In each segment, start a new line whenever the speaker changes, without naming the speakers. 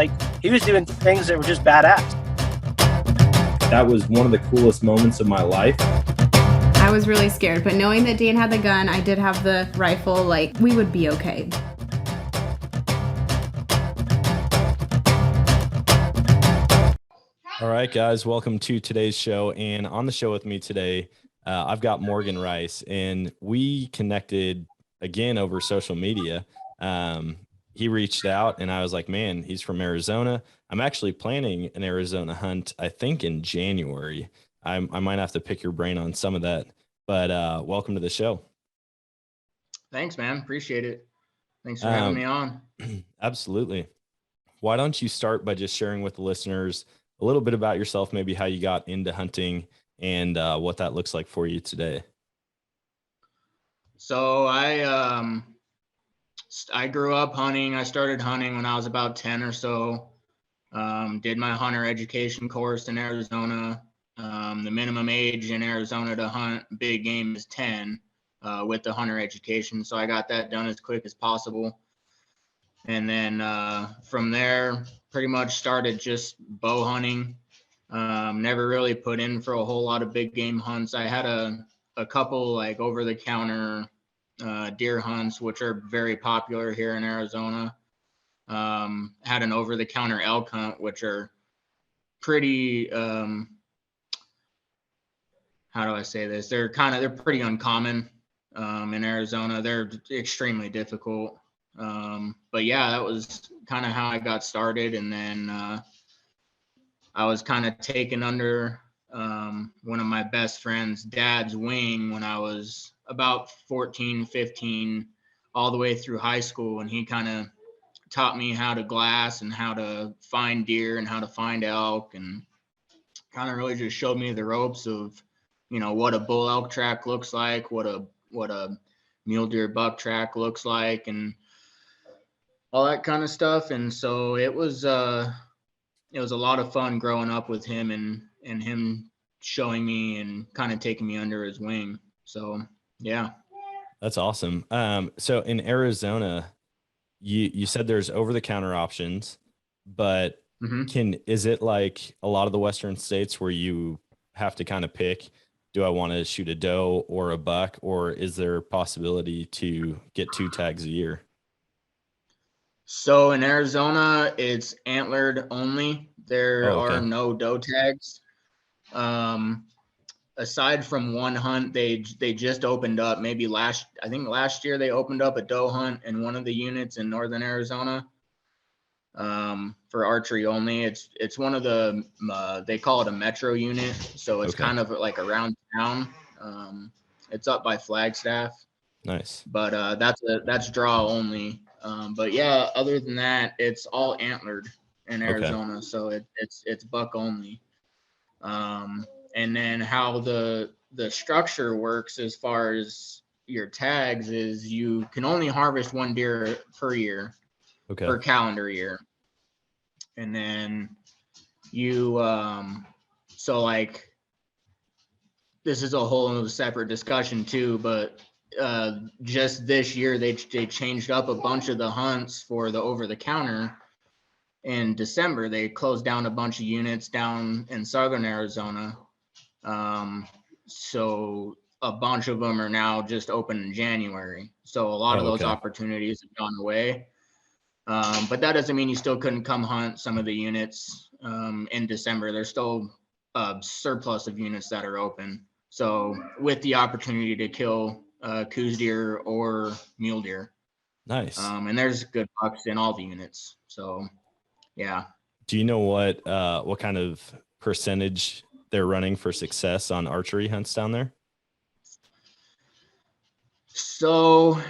Like, he was doing things that were just badass.
That was one of the coolest moments of my life.
I was really scared, but knowing that Dan had the gun, I did have the rifle, like, we would be okay.
All right, guys, welcome to today's show. And on the show with me today, I've got Morgan Rice, and we connected again over social media. He reached out and I was like, man, he's from Arizona. I'm actually planning an Arizona hunt, I think in January. I might have to pick your brain on some of that, but welcome to the show.
Thanks, man. Appreciate it. Thanks for having me on.
Absolutely. Why don't you start by just sharing with the listeners a little bit about yourself, maybe how you got into hunting and what that looks like for you today.
So I grew up hunting. I started hunting when I was about 10 or so. Did my hunter education course in Arizona. The minimum age in Arizona to hunt big game is 10 with the hunter education. So I got that done as quick as possible. And then from there, pretty much started just bow hunting. Never really put in for a whole lot of big game hunts. I had a couple like over the counter deer hunts, which are very popular here in Arizona. Had an over the counter elk hunt, which are pretty, how do I say this? They're pretty uncommon in Arizona. They're extremely difficult. But yeah, that was kind of how I got started. And then I was kind of taken under one of my best friend's dad's wing when I was about 14, 15, all the way through high school. And he kind of taught me how to glass and how to find deer and how to find elk, and kind of really just showed me the ropes of, you know, what a bull elk track looks like, what a mule deer buck track looks like, and all that kind of stuff. And so it was a lot of fun growing up with him and him showing me and kind of taking me under his wing. So yeah.
That's awesome. So in Arizona, you said there's over the counter options, but is it like a lot of the Western states where you have to kind of pick, do I want to shoot a doe or a buck, or is there a possibility to get 2 tags a year?
So in Arizona, it's antlered only. There are no doe tags. Aside from one hunt, they just opened up. Maybe last year they opened up a doe hunt in one of the units in northern Arizona for archery only. It's one of the they call it a metro unit, so it's kind of like around town. It's up by Flagstaff.
Nice,
but that's draw only. But yeah, other than that, it's all antlered in Arizona, so it's buck only. And then how the structure works as far as your tags is you can only harvest one deer per year, per calendar year. And then you, so like, this is a whole separate discussion too, but just this year they changed up a bunch of the hunts for the over the counter. In December, they closed down a bunch of units down in southern Arizona. So a bunch of them are now just open in January. So a lot of those opportunities have gone away. But that doesn't mean you still couldn't come hunt some of the units in December. There's still a surplus of units that are open. So with the opportunity to kill coos deer or mule deer.
Nice.
And there's good bucks in all the units. So yeah.
Do you know what kind of percentage they're running for success on archery hunts down there?
So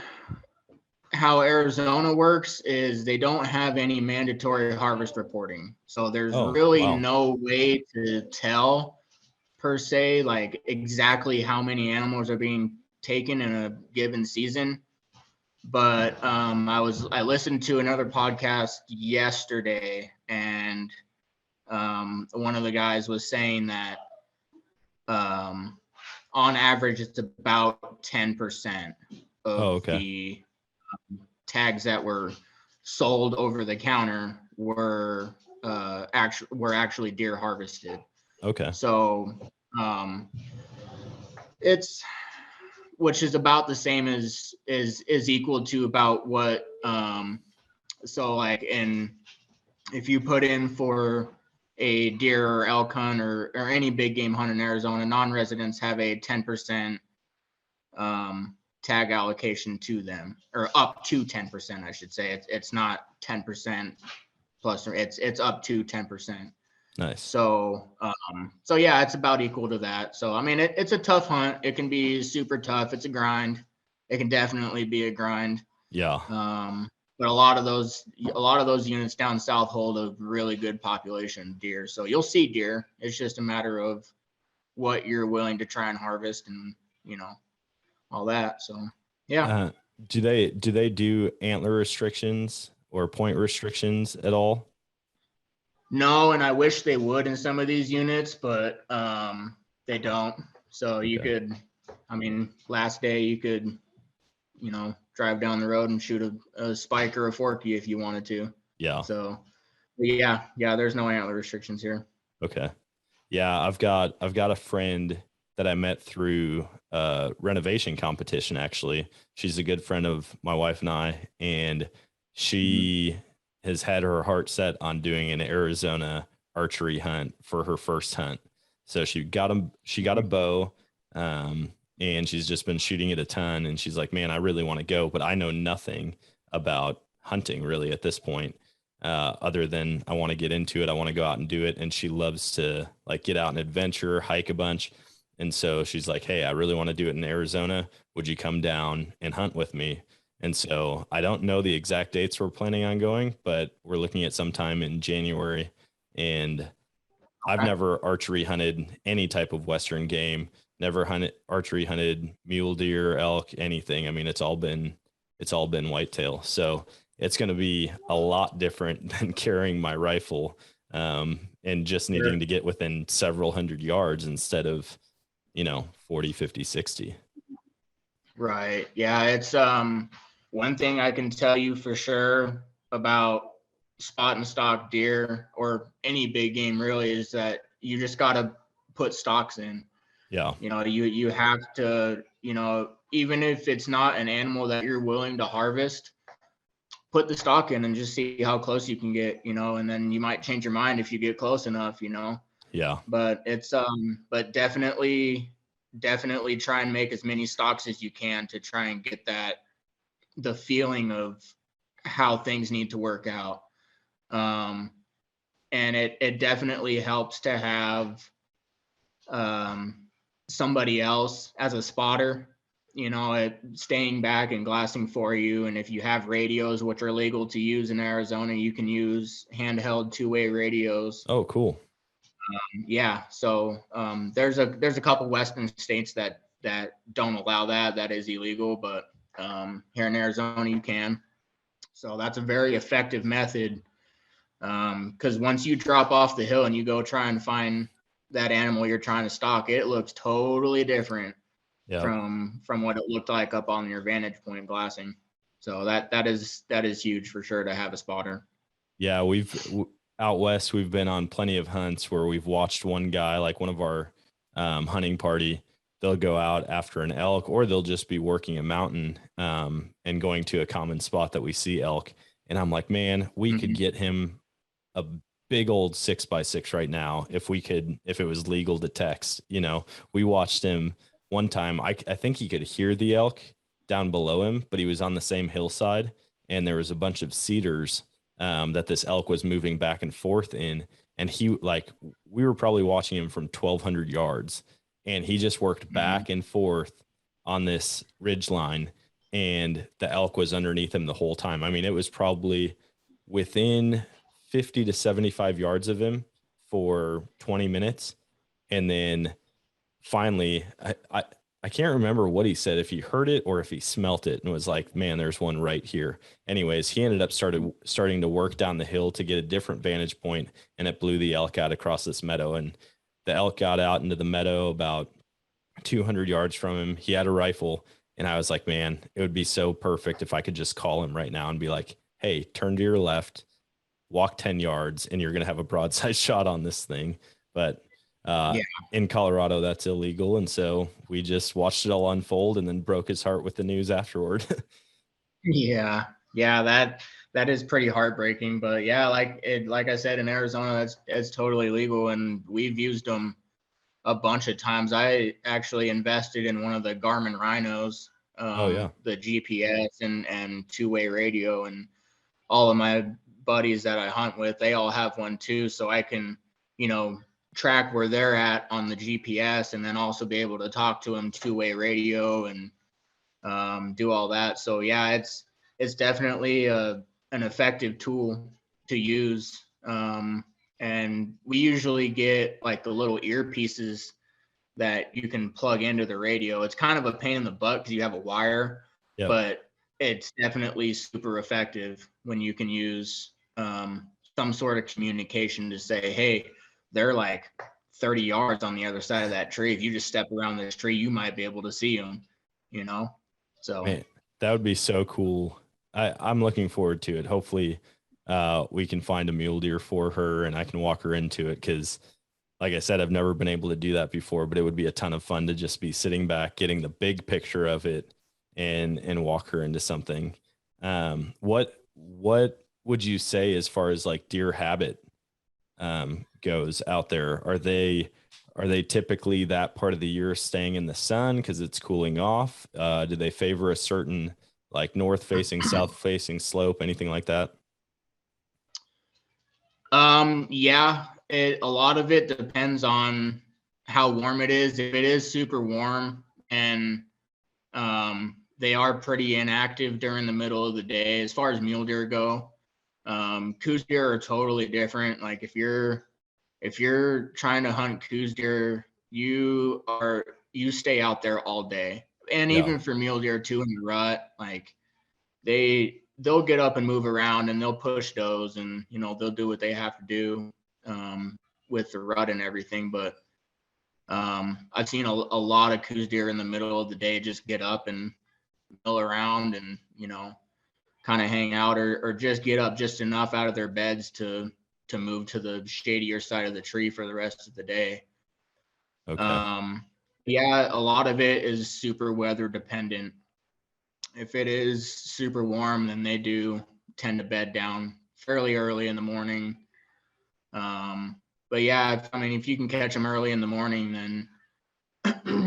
how Arizona works is they don't have any mandatory harvest reporting. So there's really no way to tell per se, like exactly how many animals are being taken in a given season. But I listened to another podcast yesterday, and one of the guys was saying that on average it's about 10% of the tags that were sold over the counter were actually deer harvested.
Okay.
So it's, which is about the same as is equal to about what so like if you put in for a deer or elk hunt or any big game hunt in Arizona, non-residents have a 10% tag allocation to them, or up to 10%, I should say. It's not 10% plus, or it's up to 10%.
Nice.
So yeah, it's about equal to that. So I mean, it's a tough hunt. It can be super tough. It's a grind. It can definitely be a grind.
Yeah.
But a lot of those units down south hold a really good population of deer. So you'll see deer. It's just a matter of what you're willing to try and harvest, and all that. So yeah.
Do they do antler restrictions or point restrictions at all?
No, and I wish they would in some of these units, but they don't. So you could, I mean, last day you could, drive down the road and shoot a spike or a forky if you wanted to.
Yeah.
So yeah, there's no antler restrictions here.
Okay. Yeah, I've got a friend that I met through a renovation competition, actually. She's a good friend of my wife and I, and she has had her heart set on doing an Arizona archery hunt for her first hunt. So she got a bow, and she's just been shooting it a ton. And she's like, man, I really want to go, but I know nothing about hunting really at this point, other than I want to get into it. I want to go out and do it. And she loves to like get out and adventure, hike a bunch. And so she's like, hey, I really want to do it in Arizona. Would you come down and hunt with me? And so I don't know the exact dates we're planning on going, but we're looking at sometime in January. And I've never archery hunted any type of Western game, never archery hunted mule deer, elk, anything. I mean, it's all been whitetail. So it's going to be a lot different than carrying my rifle, and just needing to get within several hundred yards instead of, 40, 50, 60.
Right. Yeah. It's, one thing I can tell you for sure about spot and stock deer or any big game really is that you just got to put stocks in.
Yeah.
You have to, even if it's not an animal that you're willing to harvest, put the stock in and just see how close you can get, and then you might change your mind if you get close enough,
Yeah.
But it's, but definitely try and make as many stocks as you can to try and get the feeling of how things need to work out. And it definitely helps to have somebody else as a spotter, staying back and glassing for you. And if you have radios, which are legal to use in Arizona, you can use handheld two-way radios.
Oh, cool.
Yeah. So there's a couple Western states that don't allow that. That is illegal, but here in Arizona you can. So that's a very effective method, because once you drop off the hill and you go try and find that animal you're trying to stalk, it looks totally different from what it looked like up on your vantage point glassing. So that is huge for sure to have a spotter. Yeah,
out west, we've been on plenty of hunts where we've watched one guy, like one of our hunting party, they'll go out after an elk, or they'll just be working a mountain and going to a common spot that we see elk. And I'm like, man, we could get him a big old 6x6 right now if it was legal to text. We watched him one time. I think he could hear the elk down below him, but he was on the same hillside, and there was a bunch of cedars that this elk was moving back and forth in. And we were probably watching him from 1,200 yards, and he just worked back and forth on this ridge line, and the elk was underneath him the whole time. I mean, it was probably within 50 to 75 yards of him for 20 minutes. And then finally, I can't remember what he said, if he heard it or if he smelt it and was like, man, there's one right here. Anyways, he ended up starting to work down the hill to get a different vantage point, and it blew the elk out across this meadow. And the elk got out into the meadow about 200 yards from him. He had a rifle, and I was like, man, it would be so perfect if I could just call him right now and be like, hey, turn to your left, walk 10 yards, and you're going to have a broadside shot on this thing. But in Colorado, that's illegal. And so we just watched it all unfold and then broke his heart with the news afterward.
Yeah. That is pretty heartbreaking, but yeah, like I said, in Arizona, it's totally legal, and we've used them a bunch of times. I actually invested in one of the Garmin Rhinos, the GPS and two-way radio, and all of my buddies that I hunt with, they all have one too, so I can, track where they're at on the GPS, and then also be able to talk to them two-way radio and do all that. So yeah, it's definitely an effective tool to use. And we usually get like the little earpieces that you can plug into the radio. It's kind of a pain in the butt because you have a wire, but it's definitely super effective when you can use some sort of communication to say, hey, they're like 30 yards on the other side of that tree. If you just step around this tree, you might be able to see them, So
Man, that would be so cool. I'm looking forward to it. Hopefully we can find a mule deer for her and I can walk her into it. Cause like I said, I've never been able to do that before, but it would be a ton of fun to just be sitting back, getting the big picture of it and walk her into something. What would you say as far as like deer habit goes out there? Are they typically that part of the year staying in the sun because it's cooling off? Do they favor a certain like north facing, south facing slope, anything like that?
Yeah, a lot of it depends on how warm it is. If it is super warm and they are pretty inactive during the middle of the day, as far as mule deer go, coos deer are totally different. Like if you're trying to hunt coos deer, you stay out there all day. And even for mule deer too in the rut, like they'll get up and move around and they'll push does and they'll do what they have to do with the rut and everything. But I've seen a lot of coos deer in the middle of the day just get up and mill around and kind of hang out or just get up just enough out of their beds to move to the shadier side of the tree for the rest of the day.
Okay.
Yeah, a lot of it is super weather dependent. If it is super warm, then they do tend to bed down fairly early in the morning. But yeah, if you can catch them early in the morning, then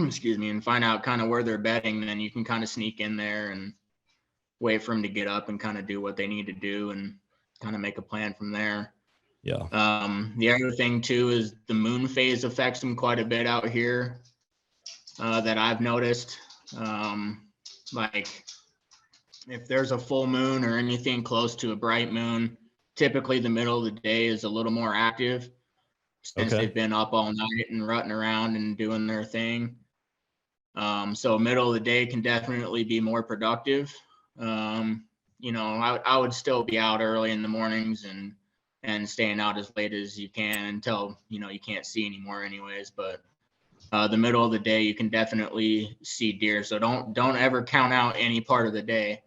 excuse me, and find out kind of where they're bedding, then you can kind of sneak in there and wait for them to get up and kind of do what they need to do and kind of make a plan from there.
Yeah.
The other thing too is the moon phase affects them quite a bit out here that I've noticed. Like if there's a full moon or anything close to a bright moon, typically the middle of the day is a little more active since they've been up all night and rutting around and doing their thing. So middle of the day can definitely be more productive. I would still be out early in the mornings and staying out as late as you can until, you can't see anymore anyways. But the middle of the day, you can definitely see deer. So don't ever count out any part of the day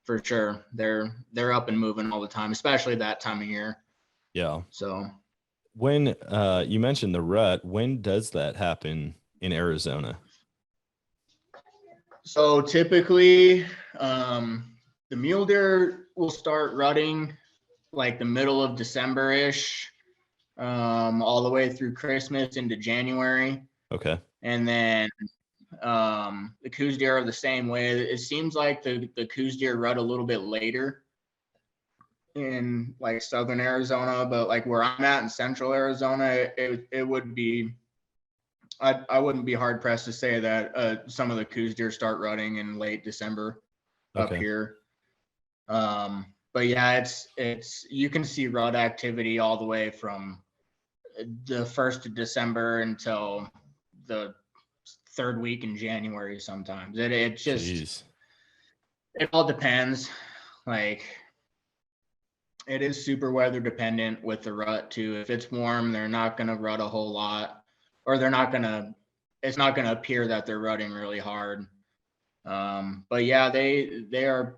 for sure. They're up and moving all the time, especially that time of year.
Yeah.
So
when you mentioned the rut, when does that happen in Arizona?
So typically, the mule deer will start rutting like the middle of December-ish, all the way through Christmas into January.
Okay.
And then the coos deer are the same way. It seems like the coos deer rut a little bit later in like southern Arizona, but like where I'm at in central Arizona, it would be, I wouldn't be hard pressed to say that some of the coos deer start rutting in late December up here. But yeah, it's you can see rut activity all the way from the 1st of December until the 3rd week in January sometimes. It just
Jeez.
It all depends. Like it is super weather dependent with the rut too. If it's warm, they're not gonna rut a whole lot, or it's not gonna appear that they're rutting really hard. But yeah, they are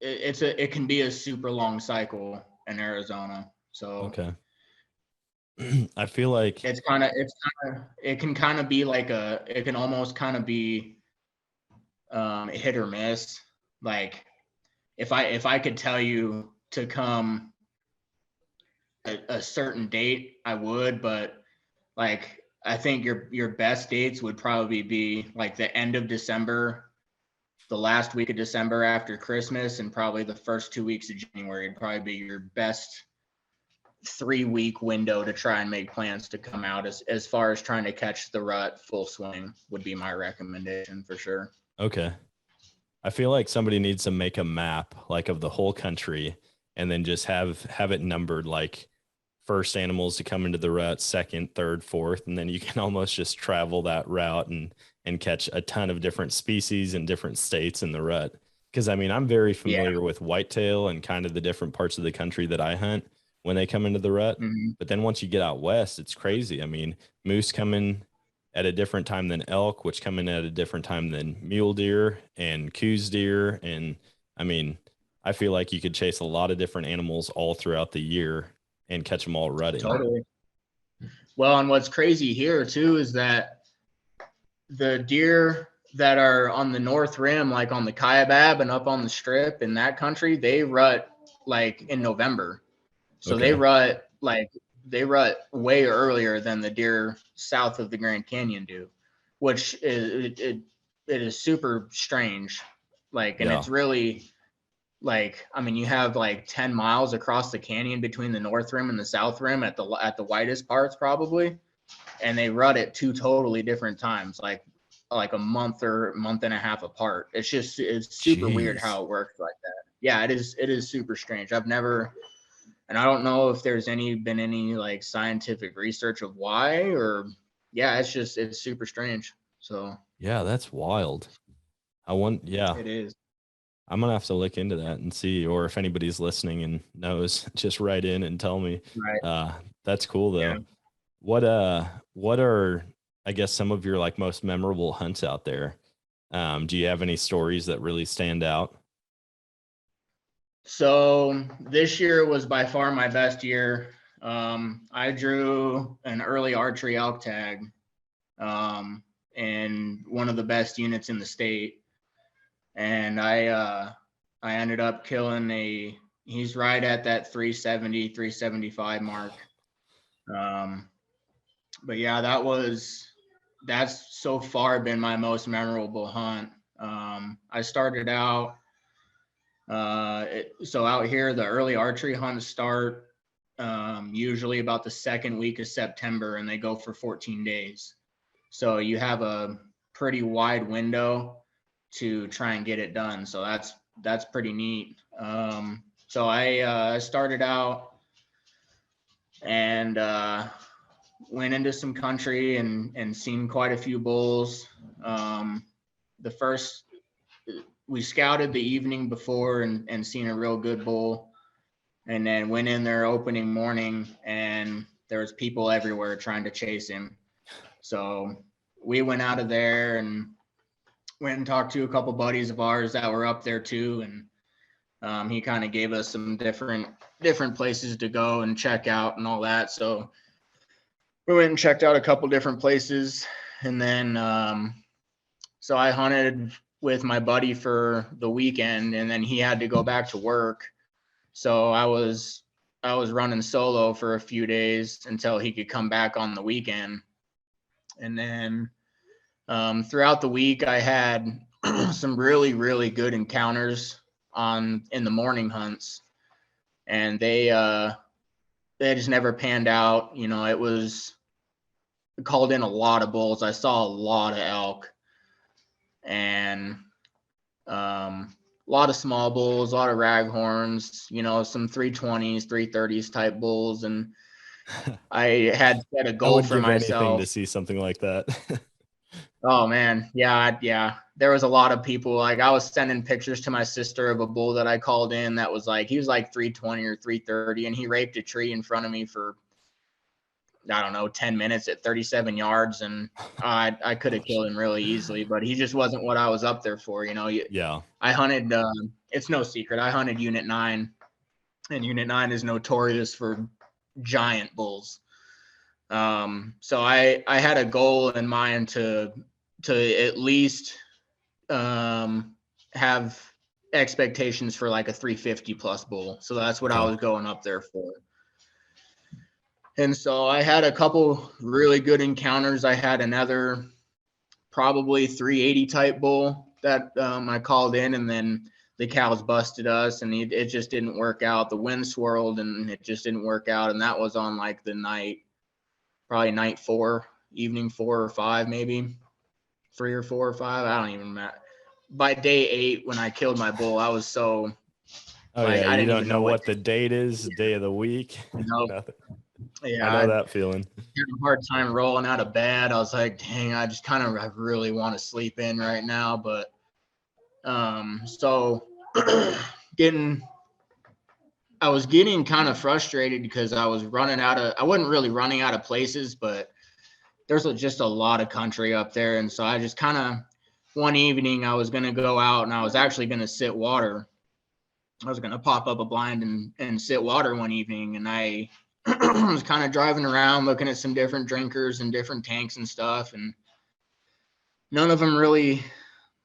it can be a super long cycle in Arizona. So
Okay. I feel like
it can kind of be like it can almost kind of be hit or miss. Like if I could tell you to come a certain date, I would, but like I think your best dates would probably be like the end of December, the last week of December after Christmas, and probably the first 2 weeks of January would probably be your best 3-week window to try and make plans to come out. As far as trying to catch the rut full swing would be my recommendation for sure.
okay. I feel like somebody needs to make a map like of the whole country and then just have it numbered, like first animals to come into the rut, second, third, fourth, and then you can almost just travel that route and catch a ton of different species in different states in the rut. Because I mean, I'm very familiar with whitetail and kind of the different parts of the country that I hunt when they come into the rut.
Mm-hmm.
But then once you get out west, it's crazy. I mean, moose come in at a different time than elk, which come in at a different time than mule deer and coos deer. And I mean, I feel like you could chase a lot of different animals all throughout the year and catch them all rutting.
Totally. Well, and what's crazy here too is that the deer that are on the north rim, like on the Kaibab and up on the strip in that country, they rut like in November. So
Okay.
they rut way earlier than the deer south of the Grand Canyon do, which it is super strange. Like, and it's really like, I mean, you have like 10 miles across the canyon between the north rim and the south rim at the widest parts probably, and they rut at 2 totally different times, like a month or month and a half apart. It's super weird how it works like that. Yeah, it is super strange. I've never, and I don't know if there's been any like scientific research of why, or it's super strange. So
yeah, that's wild.
it is.
I'm gonna have to look into that and see, or if anybody's listening and knows, just write in and tell me.
Right.
That's cool though.
Yeah.
What are, I guess, some of your like most memorable hunts out there? Do you have any stories that really stand out?
So this year was by far my best year. I drew an early archery elk tag, and one of the best units in the state. And I ended up killing he's right at that 370, 375 mark. But yeah, that's so far been my most memorable hunt. I started out, so out here, the early archery hunts start usually about the second week of September, and they go for 14 days. So you have a pretty wide window to try and get it done. So that's pretty neat. So I started out and went into some country and seen quite a few bulls. We scouted the evening before and seen a real good bull, and then went in there opening morning, and there was people everywhere trying to chase him. So we went out of there and went and talked to a couple buddies of ours that were up there too, and he kind of gave us some different places to go and check out and all that. So we went and checked out a couple different places, and then so I hunted with my buddy for the weekend, and then he had to go back to work. So I was running solo for a few days until he could come back on the weekend. And then throughout the week, I had some really, really good encounters in the morning hunts, and they just never panned out. You know, it called in a lot of bulls. I saw a lot of elk, and a lot of small bulls, a lot of raghorns, you know, some 320s, 330s type bulls. And I had set a goal for myself
to see something like that.
Oh man. Yeah. There was a lot of people. Like, I was sending pictures to my sister of a bull that I called in that was like, he was like 320 or 330, and he raped a tree in front of me for I don't know, 10 minutes at 37 yards, and I could have killed him really easily, but he just wasn't what I was up there for.
Yeah.
I hunted, it's no secret, I hunted Unit 9, and Unit 9 is notorious for giant bulls. So I had a goal in mind to at least have expectations for like a 350 plus bull. So that's what I was going up there for. And so I had a couple really good encounters. I had another probably 380 type bull that I called in, and then the cows busted us, and it just didn't work out. The wind swirled, and it just didn't work out. And that was on like the night, probably night 4, evening 4 or 5, maybe 3 or 4 or 5. I don't even remember. By day 8, when I killed my bull, I was so
I
didn't
don't
even
know what the date is, day of the week.
Nope. Yeah,
I know that feeling.
Had a hard time rolling out of bed. I was like, dang, I really want to sleep in right now. But so I was getting kind of frustrated because I wasn't really running out of places, but there's just a lot of country up there. And so I just kind of, one evening I was going to go out, and I was actually going to sit water. I was going to pop up a blind and sit water one evening. And I was kind of driving around looking at some different drinkers and different tanks and stuff. And none of them really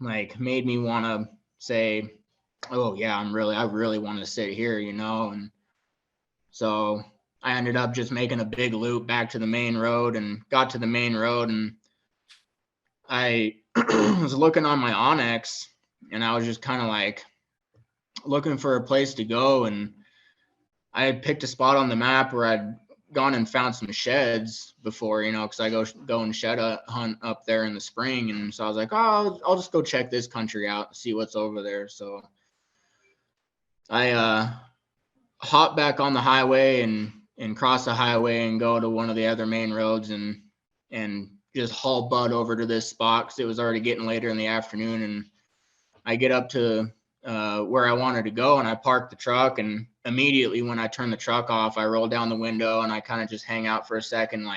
made me want to say, oh yeah, I really want to sit here, And so I ended up just making a big loop back to the main road, and got to the main road, and I was looking on my Onyx, and I was just kind of looking for a place to go. And I had picked a spot on the map where I'd gone and found some sheds before, because I go and shed hunt up there in the spring. And so I was like, oh, I'll just go check this country out, see what's over there. So I hop back on the highway and cross the highway and go to one of the other main roads and just haul butt over to this spot because it was already getting later in the afternoon. And I get up to where I wanted to go, and I parked the truck, and immediately when I turn the truck off, I roll down the window and I kind of just hang out for a second.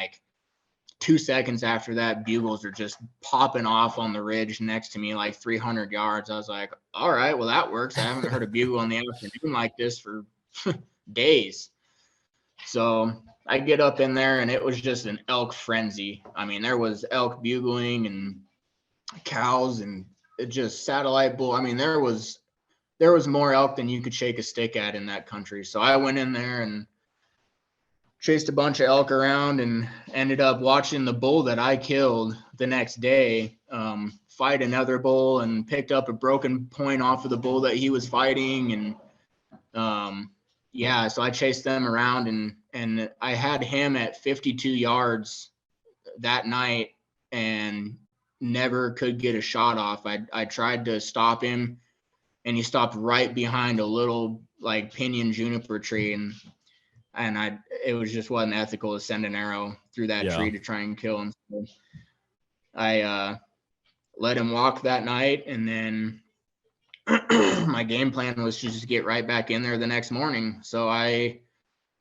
2 seconds after that, bugles are just popping off on the ridge next to me, 300 yards. I was like, all right, well, that works. I haven't heard a bugle in the afternoon like this for days. So I get up in there, and it was just an elk frenzy. I mean, there was elk bugling and cows and just satellite bull. I mean, there was more elk than you could shake a stick at in that country. So I went in there and chased a bunch of elk around, and ended up watching the bull that I killed the next day fight another bull, and picked up a broken point off of the bull that he was fighting. And so I chased them around, and I had him at 52 yards that night and never could get a shot off. I tried to stop him, and he stopped right behind a little pinyon juniper tree, and it was just wasn't ethical to send an arrow through that tree to try and kill him. So I let him walk that night, and then my game plan was to just get right back in there the next morning. So I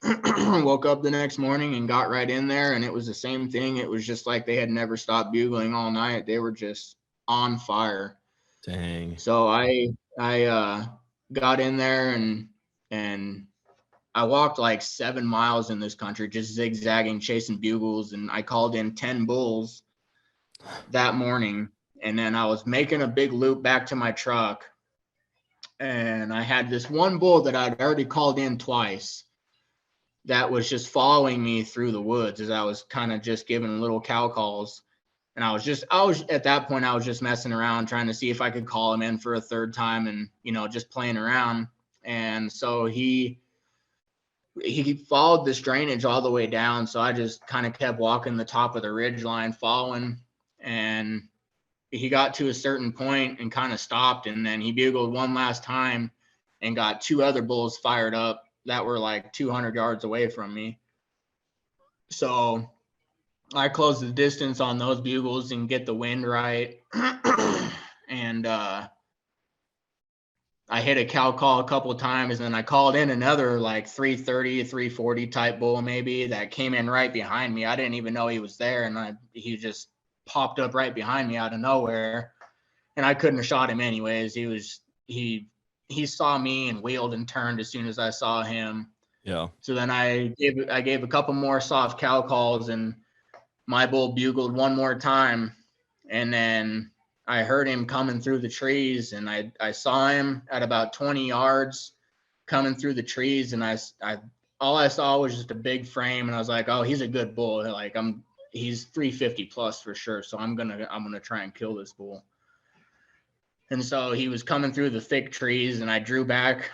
woke up the next morning and got right in there, and it was the same thing. It was just like they had never stopped bugling all night. They were just on fire.
Dang.
So I got in there, and I walked 7 miles in this country, just zigzagging, chasing bugles. And I called in 10 bulls that morning. And then I was making a big loop back to my truck. And I had this one bull that I'd already called in twice that was just following me through the woods as I was kind of just giving little cow calls. And I was at that point, I was just messing around, trying to see if I could call him in for a third time, and, just playing around. And so he followed this drainage all the way down. So I just kind of kept walking the top of the ridge line, following, and he got to a certain point and kind of stopped. And then he bugled one last time and got 2 other bulls fired up that were 200 yards away from me. So I close the distance on those bugles and get the wind right. And I I hit a cow call a couple of times, and then I called in another like 330, 340 type bull maybe that came in right behind me. I didn't even know he was there, and he just popped up right behind me out of nowhere, and I couldn't have shot him anyways. He saw me and wheeled and turned as soon as I saw him.
Yeah.
So then I gave a couple more soft cow calls, and my bull bugled one more time, and then I heard him coming through the trees, and I saw him at about 20 yards coming through the trees, and all I saw was just a big frame, and I was like, oh, he's a good bull. Like he's 350 plus for sure. So I'm gonna try and kill this bull. And so he was coming through the thick trees, and I drew back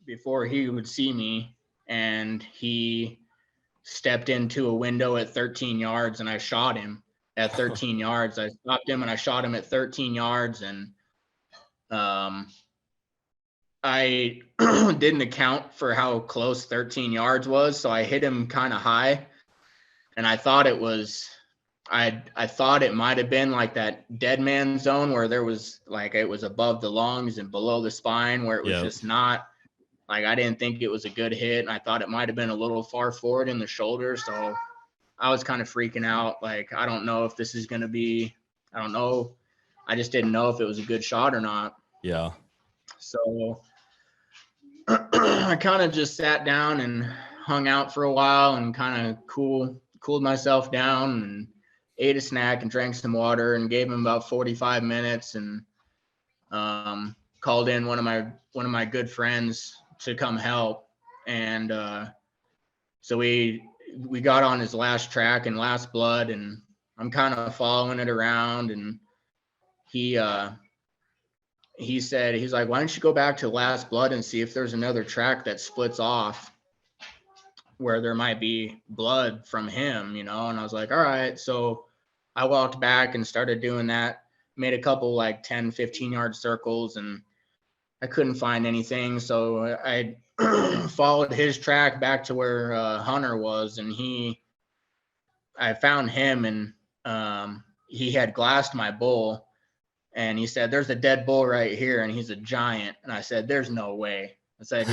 before he would see me, and he stepped into a window at 13 yards, and I shot him at 13 yards. I stopped him and I shot him at 13 yards, and I didn't account for how close 13 yards was, so I hit him kind of high, and I thought it might have been like that dead man zone where there was like it was above the lungs and below the spine, where it was just not like, I didn't think it was a good hit, and I thought it might have been a little far forward in the shoulder. So I was kind of freaking out. Like, I don't know if this is going to be, I don't know. I just didn't know if it was a good shot or not.
Yeah.
So I kind of just sat down and hung out for a while and kind of cooled myself down and ate a snack and drank some water and gave him about 45 minutes and called in one of my good friends to come help. And so we got on his last track and last blood, and I'm kind of following it around, and he said, he's like, why don't you go back to last blood and see if there's another track that splits off where there might be blood from him, And I was like, all right. So I walked back and started doing that, made a couple like 10, 15 yard circles, and I couldn't find anything. So I followed his track back to where Hunter was, and I found him, and he had glassed my bull, and he said, there's a dead bull right here, and he's a giant. And I said, there's no way. I said,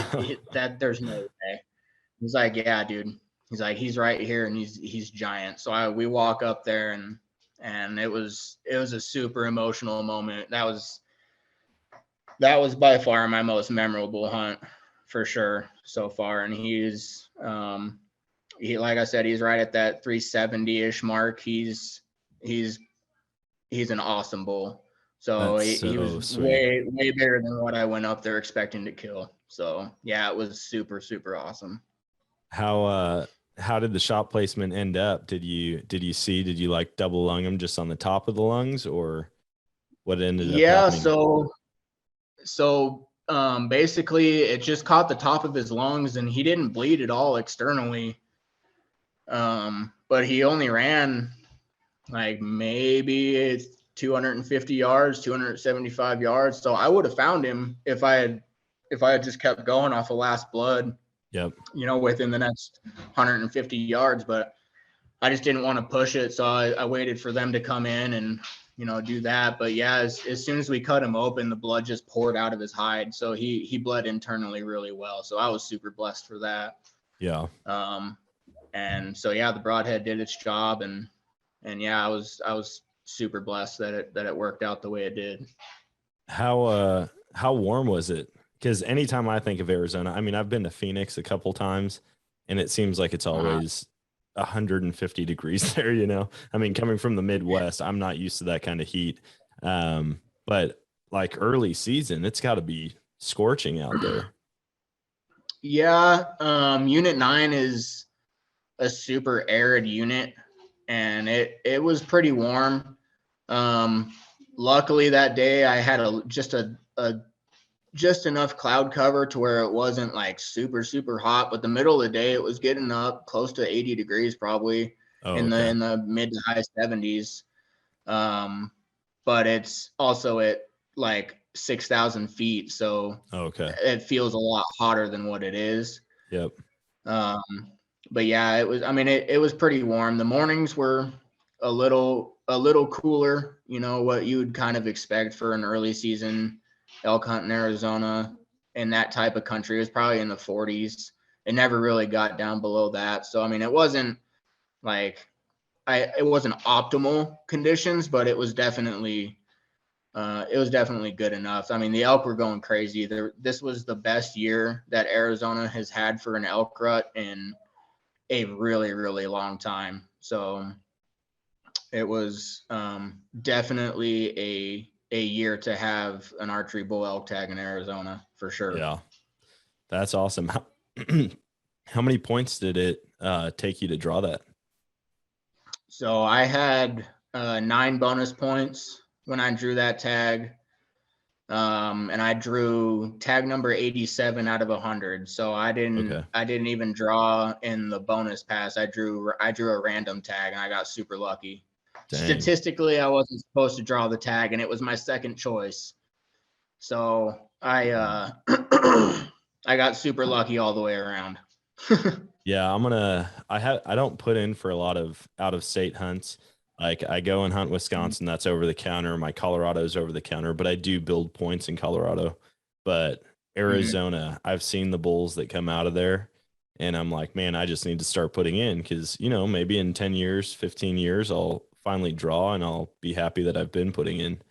there's no way. He's like, yeah, dude. He's like, he's right here, and he's giant. So we walk up there, and it was a super emotional moment. That was by far my most memorable hunt for sure so far. And he's like I said, he's right at that 370-ish mark. He's an awesome bull. So he was sweet. way bigger than what I went up there expecting to kill. So yeah, it was super, super awesome.
How did the shot placement end up? Did you like double lung him just on the top of the lungs, or what ended up happening?
So basically it just caught the top of his lungs, and he didn't bleed at all externally. But he only ran like maybe 250 yards, 275 yards. So I would have found him if I had just kept going off of last blood.
Yep.
Within the next 150 yards, but I just didn't want to push it. So I waited for them to come in and, do that. But yeah, as soon as we cut him open, the blood just poured out of his hide. So he bled internally really well. So I was super blessed for that.
Yeah.
And so, yeah, the broadhead did its job, and yeah, I was super blessed that it worked out the way it did.
How warm was it? Because anytime I think of Arizona, I mean, I've been to Phoenix a couple times, and it seems like it's always 150 degrees there, I mean, coming from the Midwest, I'm not used to that kind of heat. But like early season, it's got to be scorching out there.
Yeah. Unit 9 is a super arid unit, and it was pretty warm. Luckily that day I had just enough cloud cover to where it wasn't like super, super hot, but the middle of the day it was getting up close to 80 degrees probably in the mid to high 70s. But it's also at like 6,000 feet. So it feels a lot hotter than what it is.
Yep.
But yeah, it was pretty warm. The mornings were a little cooler, what you would kind of expect for an early season elk hunt in Arizona in that type of country. It was probably in the 40s. It never really got down below that. So, I mean, it wasn't like it wasn't optimal conditions, but it was definitely good enough. I mean, the elk were going crazy. This was the best year that Arizona has had for an elk rut in a really, really long time. So it was definitely a year to have an archery bull elk tag in Arizona for sure.
Yeah, that's awesome. How many points did it take you to draw that?
So I had 9 bonus points when I drew that tag. And I drew tag number 87 out of 100. So I didn't even draw in the bonus pass. I drew a random tag and I got super lucky.
Dang.
Statistically, I wasn't supposed to draw the tag and it was my second choice. So I I got super lucky all the way around.
Yeah, I don't put in for a lot of out of state hunts. Like I go and hunt Wisconsin, that's over the counter. My Colorado's over the counter, but I do build points in Colorado. But Arizona, I've seen the bulls that come out of there and I'm like, man, I just need to start putting in because, you know, maybe in 10 years, 15 years, I'll finally draw and I'll be happy that I've been putting in.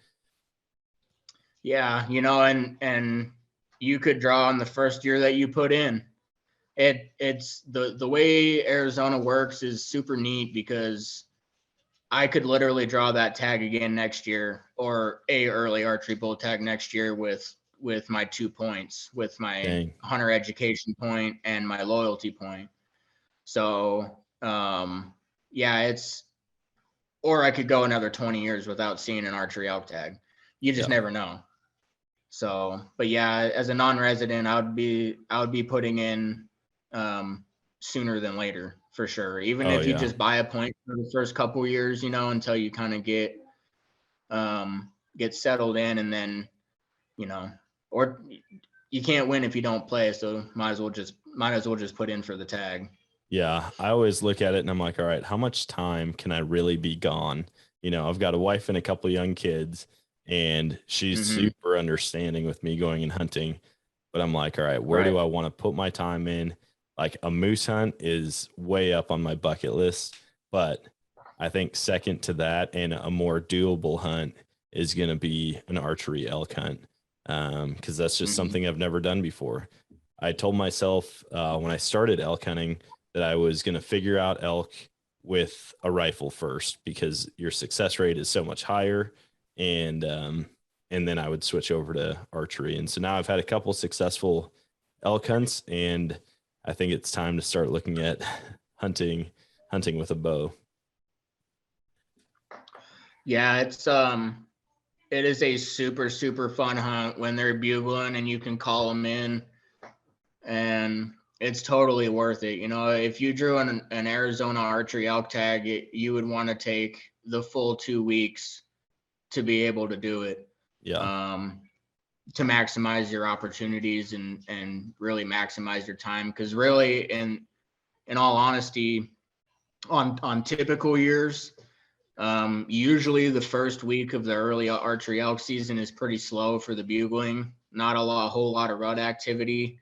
Yeah, you know, and you could draw on the first year that you put in. It's the way Arizona works is super neat because I could literally draw that tag again next year or a early archery bull tag next year with my 2 points, with my hunter education point and my loyalty point. So, yeah, or I could go another 20 years without seeing an archery elk tag. You just never know. So, but yeah, as a non-resident, I would be putting in sooner than later for sure. Even if you just buy a point for the first couple years, you know, until you kind of get settled in, and then, you know, or you can't win if you don't play, so might as well just put in for the tag.
Yeah, I always look at it and I'm like, all right, how much time can I really be gone? You know, I've got a wife and a couple of young kids and she's super understanding with me going and hunting, but I'm like, all right, where do I want to put my time in? Like a moose hunt is way up on my bucket list, but I think second to that and a more doable hunt is going to be an archery elk hunt. Cause that's just something I've never done before. I told myself when I started elk hunting that I was going to figure out elk with a rifle first because your success rate is so much higher. And then I would switch over to archery. And so now I've had a couple successful elk hunts and I think it's time to start looking at hunting with a bow.
Yeah, it is a super, super fun hunt when they're bugling and you can call them in, and it's totally worth it. You know, if you drew an Arizona archery elk tag, you would want to take the full 2 weeks to be able to do it.
Yeah.
To maximize your opportunities and really maximize your time. Because really, in all honesty, on typical years, usually the first week of the early archery elk season is pretty slow for the bugling. Not a whole lot of rut activity.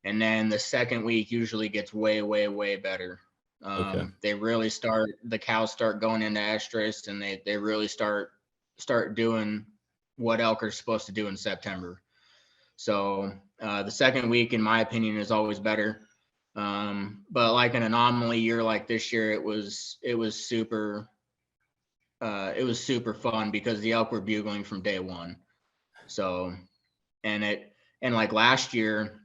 And then the second week usually gets way, way, way better. They really the cows start going into estrus and they really start doing what elk are supposed to do in September. So the second week, in my opinion, is always better. But like an anomaly year like this year, it was super fun because the elk were bugling from day one. So, and like last year,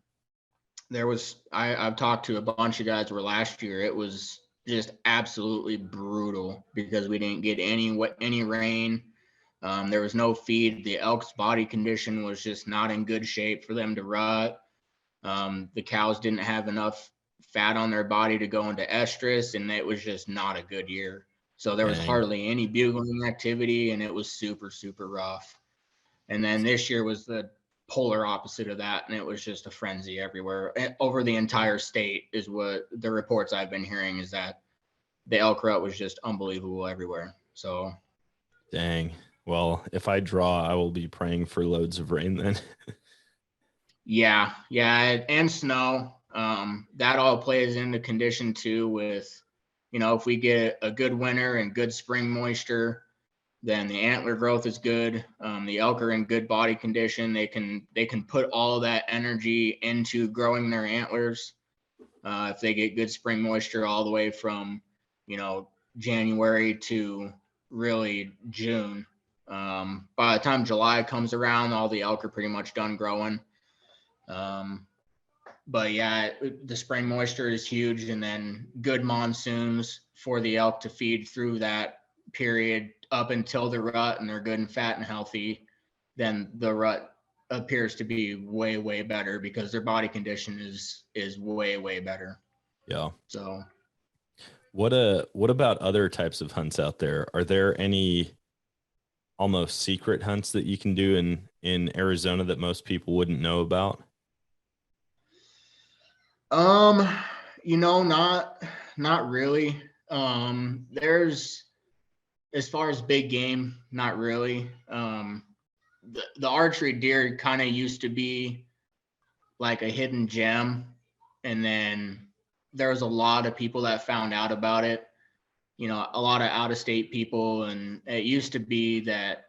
I've talked to a bunch of guys where last year it was just absolutely brutal because we didn't get any rain. There was no feed. The elk's body condition was just not in good shape for them to rut. The cows didn't have enough fat on their body to go into estrus, and it was just not a good year. So there was hardly any bugling activity, and it was super, super rough. And then this year was the polar opposite of that, and it was just a frenzy everywhere over the entire state is what the reports I've been hearing, is that the elk rut was just unbelievable everywhere. So
dang, Well, if I draw, I will be praying for loads of rain then.
Yeah, and snow. That all plays into condition too. With, if we get a good winter and good spring moisture, then the antler growth is good. The elk are in good body condition. They can put all of that energy into growing their antlers. If they get good spring moisture all the way from, January to really June. By the time July comes around, all the elk are pretty much done growing. But yeah, the spring moisture is huge, and then good monsoons for the elk to feed through that period up until the rut, and they're good and fat and healthy. Then the rut appears to be way, way better because their body condition is way, way better.
Yeah.
So
what about other types of hunts out there? Are there any almost secret hunts that you can do in Arizona that most people wouldn't know about?
Not really. There's, as far as big game, not really. The archery deer kind of used to be like a hidden gem, and then there was a lot of people that found out about it. A lot of out-of-state people, and it used to be that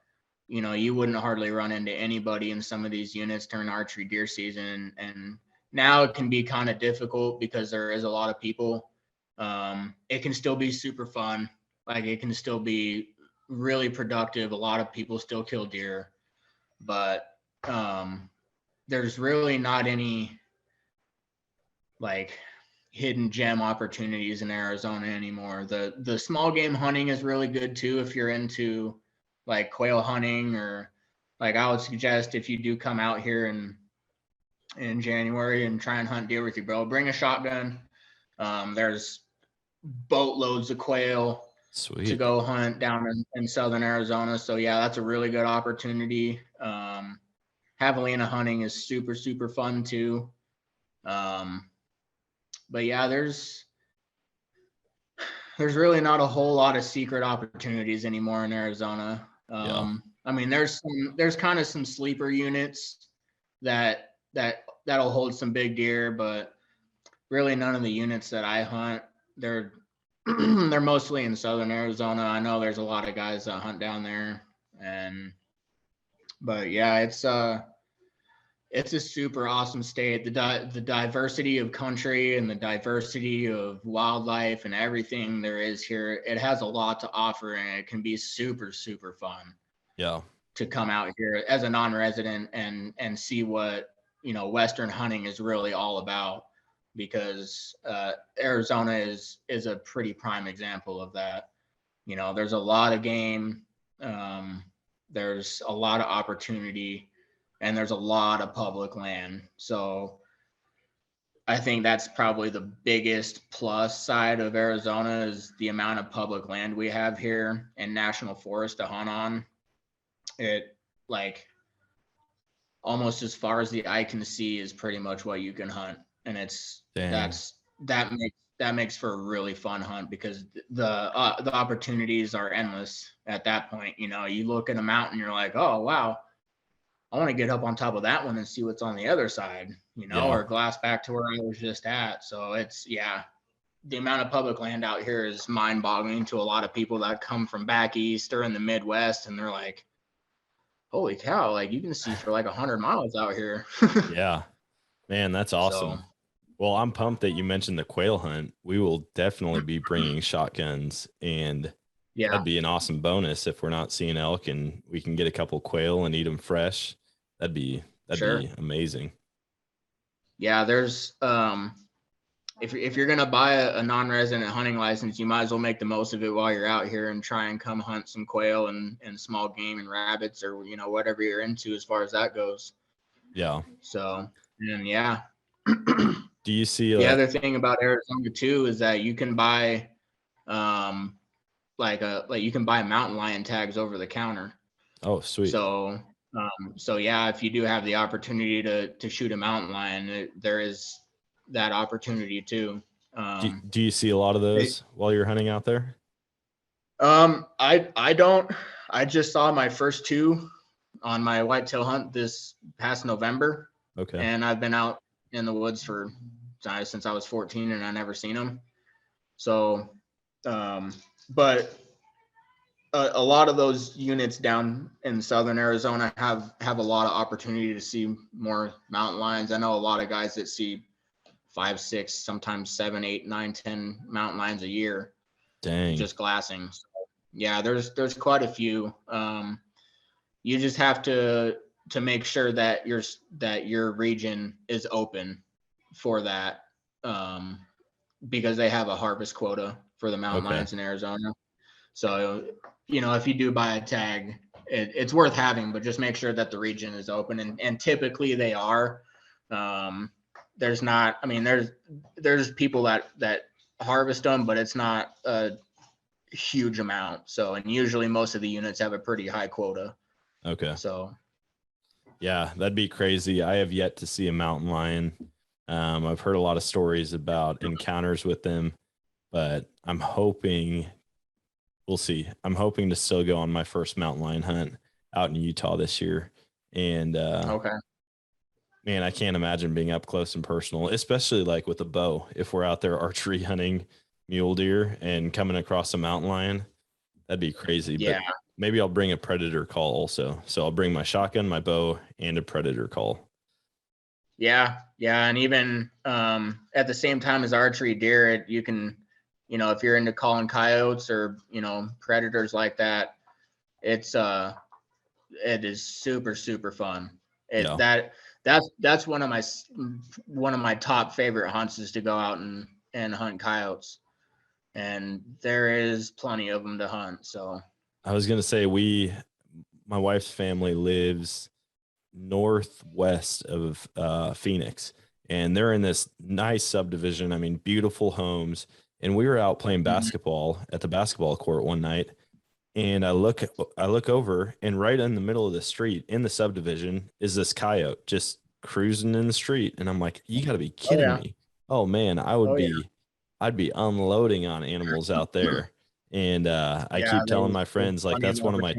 you wouldn't hardly run into anybody in some of these units during archery deer season, and now it can be kind of difficult because there is a lot of people. It can still be super fun. Like, it can still be really productive. A lot of people still kill deer, but there's really not any like hidden gem opportunities in Arizona anymore. The small game hunting is really good too if you're into like quail hunting, or like I would suggest if you do come out here in January and try and hunt deer with your bro, bring a shotgun. There's boatloads of quail
Sweet.
to go hunt down in southern Arizona. So yeah, that's a really good opportunity. Javelina hunting is super, super fun too. But yeah, there's really not a whole lot of secret opportunities anymore in Arizona. I mean, there's kind of some sleeper units that'll hold some big deer, but really none of the units that I hunt, they're mostly in southern Arizona. I know there's a lot of guys that hunt down there, but yeah, it's a super awesome state. The diversity of country and the diversity of wildlife and everything there is here, it has a lot to offer, and it can be super, super fun.
Yeah.
To come out here as a non-resident and see what, Western hunting is really all about, because Arizona is a pretty prime example of that. There's a lot of game, there's a lot of opportunity, and there's a lot of public land. So I think that's probably the biggest plus side of Arizona is the amount of public land we have here and national forest to hunt on. It, like, almost as far as the eye can see is pretty much what you can hunt. And that makes for a really fun hunt, because the opportunities are endless at that point. You look at a mountain, you're like, oh wow, I want to get up on top of that one and see what's on the other side, or glass back to where I was just at. So the amount of public land out here is mind boggling to a lot of people that come from back east or in the Midwest. And they're like, holy cow, like you can see for like 100 miles out here.
Yeah, man, that's awesome. Well, I'm pumped that you mentioned the quail hunt. We will definitely be bringing shotguns, and that'd be an awesome bonus if we're not seeing elk and we can get a couple quail and eat them fresh. That'd be amazing.
Yeah, there's if you're gonna buy a non-resident hunting license, you might as well make the most of it while you're out here and try and come hunt some quail and small game and rabbits, or whatever you're into as far as that goes.
Yeah.
So, and yeah.
Do you see
the other thing about Arizona too is that you can buy you can buy mountain lion tags over the counter.
Oh, sweet.
So yeah, if you do have the opportunity to shoot a mountain lion, there is that opportunity too.
Do you see a lot of those while you're hunting out there?
I I just saw my first 2 on my whitetail hunt this past November.
Okay.
And I've been out in the woods since I was 14 and I never seen them. So, but a lot of those units down in southern Arizona have a lot of opportunity to see more mountain lions. I know a lot of guys that see 5, 6, sometimes 7, 8, 9, 10 mountain lions a year.
Dang.
Just glassing. So, yeah, there's quite a few. You just have to make sure that your region is open for that, because they have a harvest quota for the mountain lions in Arizona. So, if you do buy a tag, it's worth having, but just make sure that the region is open. And typically they are. There's not, there's people that harvest them, but it's not a huge amount. So, and usually most of the units have a pretty high quota.
Okay.
So,
yeah, that'd be crazy. I have yet to see a mountain lion. I've heard a lot of stories about encounters with them, but I'm hoping, we'll see. I'm hoping to still go on my first mountain lion hunt out in Utah this year. And,
okay.
man, I can't imagine being up close and personal, especially like with a bow. If we're out there archery hunting mule deer and coming across a mountain lion, that'd be crazy.
Yeah.
But maybe I'll bring a predator call also. So I'll bring my shotgun, my bow, and a predator call.
Yeah. Yeah. And even at the same time as archery deer, you can, if you're into calling coyotes or, predators like that, it is super, super fun. That's one of my top favorite hunts is to go out and hunt coyotes. And there is plenty of them to hunt. So
I was going to say, my wife's family lives northwest of Phoenix, and they're in this nice subdivision. I mean, beautiful homes. And we were out playing basketball at the basketball court one night, and I look over, and right in the middle of the street in the subdivision is this coyote just cruising in the street. And I'm like, you got to be kidding me. Oh man, I'd be unloading on animals out there. And I keep telling my friends, like, that's one of my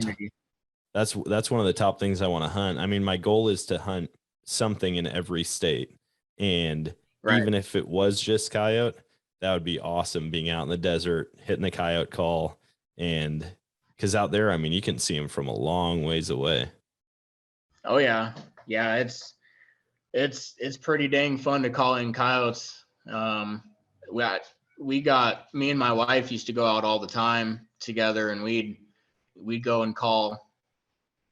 that's one of the top things I want to hunt. I mean, my goal is to hunt something in every state. And even if it was just coyote, that would be awesome, being out in the desert, hitting the coyote call. And because out there, I mean, you can see them from a long ways away.
Oh yeah. Yeah. It's pretty dang fun to call in coyotes. Me and my wife used to go out all the time together, and we'd go and call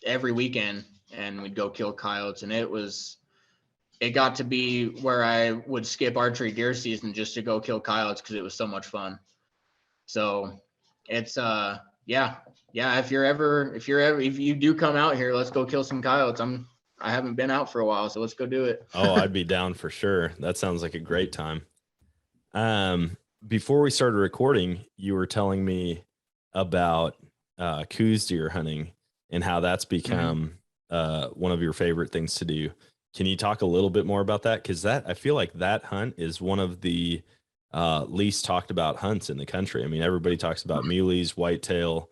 every weekend, and we'd go kill coyotes. And it got to be where I would skip archery deer season just to go kill coyotes because it was so much fun. So it's if you do come out here, let's go kill some coyotes. I haven't been out for a while, so let's go do it.
Oh, I'd be down for sure. That sounds like a great time. Before we started recording, you were telling me about coos deer hunting and how that's become one of your favorite things to do. Can you talk a little bit more about that? Because I feel like that hunt is one of the least talked about hunts in the country. I mean, everybody talks about muleys, whitetail,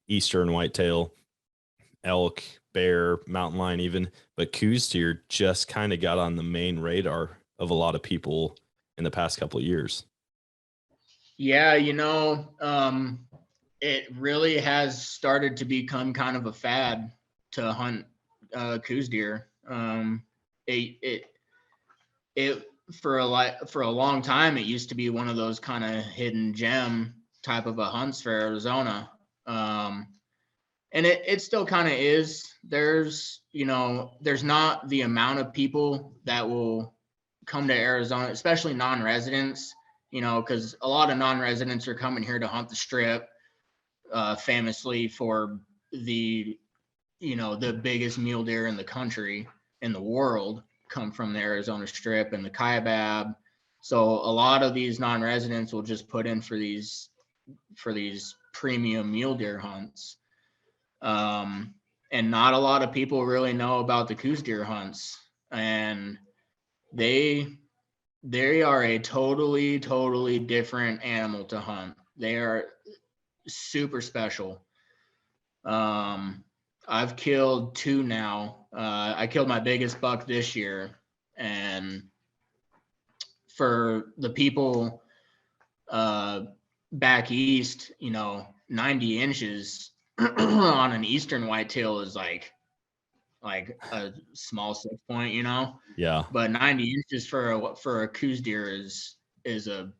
eastern whitetail, elk, bear, mountain lion even, but coos deer just kind of got on the main radar of a lot of people in the past couple of years.
Yeah, it really has started to become kind of a fad to hunt coos deer. It for a long time, it used to be one of those kind of hidden gem type of a hunts for Arizona. And it still kind of is. There's not the amount of people that will come to Arizona, especially non-residents, because a lot of non-residents are coming here to hunt the Strip, famously for the biggest mule deer in the country, in the world, come from the Arizona Strip and the Kaibab. So a lot of these non-residents will just put in for these premium mule deer hunts. And not a lot of people really know about the coos deer hunts, and they are a totally, totally different animal to hunt. They are super special. I've killed 2 now. I killed my biggest buck this year, and for the people back east, 90 inches on an eastern whitetail is like a small 6-point,
Yeah.
but 90 inches for a Coues deer is a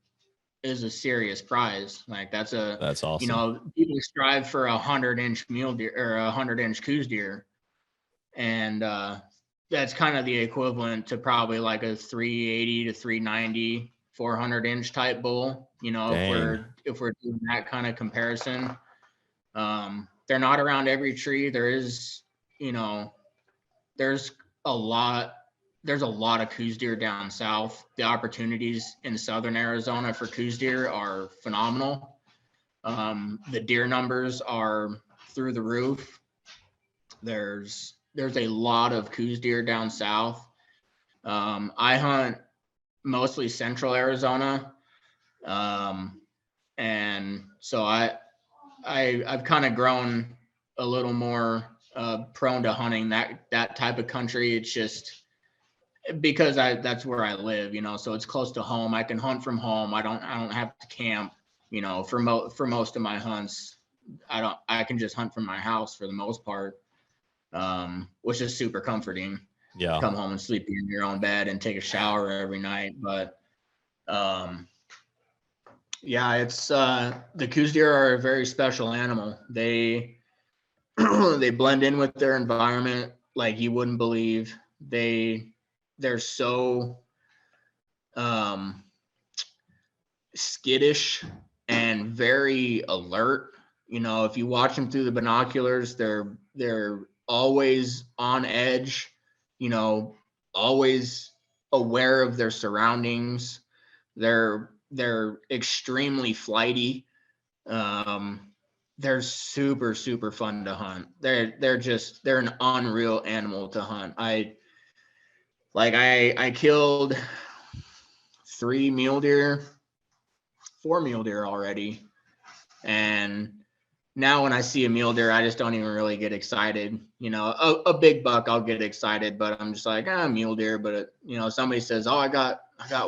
serious prize. Like that's
awesome.
People strive for 100-inch mule deer or 100-inch Coues deer, and that's kind of the equivalent to probably like a 380 to 390 400-inch type bull.
Dang.
If we're doing that kind of comparison. They're not around every tree. There's a lot of Coues deer down south. The opportunities in southern Arizona for Coues deer are phenomenal. The deer numbers are through the roof. There's a lot of Coues deer down south. I hunt mostly central Arizona, and so I've kind of grown a little more prone to hunting that type of country. It's just because that's where I live, so it's close to home. I can hunt from home. I don't have to camp, for most of my hunts. I can just hunt from my house for the most part, which is super comforting.
Yeah.
Come home and sleep in your own bed and take a shower every night. But yeah, it's the Coues deer are a very special animal. They they blend in with their environment like you wouldn't believe. They're so skittish and very alert. If you watch them through the binoculars, they're always on edge, always aware of their surroundings. They're extremely flighty. They're super, super fun to hunt. They're an unreal animal to hunt. I killed 4 mule deer already. And now when I see a mule deer, I just don't even really get excited. A big buck, I'll get excited, but I'm just like, mule deer. But somebody says, oh, I got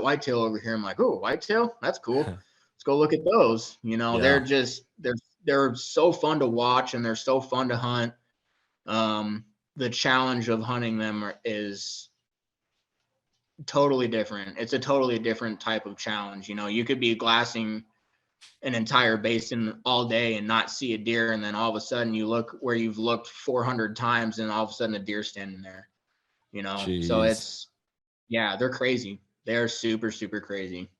whitetail over here. I'm like, oh, whitetail? That's cool. Let's go look at those.
Yeah.
They're so fun to watch, and they're so fun to hunt. The challenge of hunting them is totally different. It's a totally different type of challenge. You could be glassing an entire basin all day and not see a deer, and then all of a sudden you look where you've looked 400 times and all of a sudden a deer standing there.
Jeez.
So they're crazy. They're super, super crazy.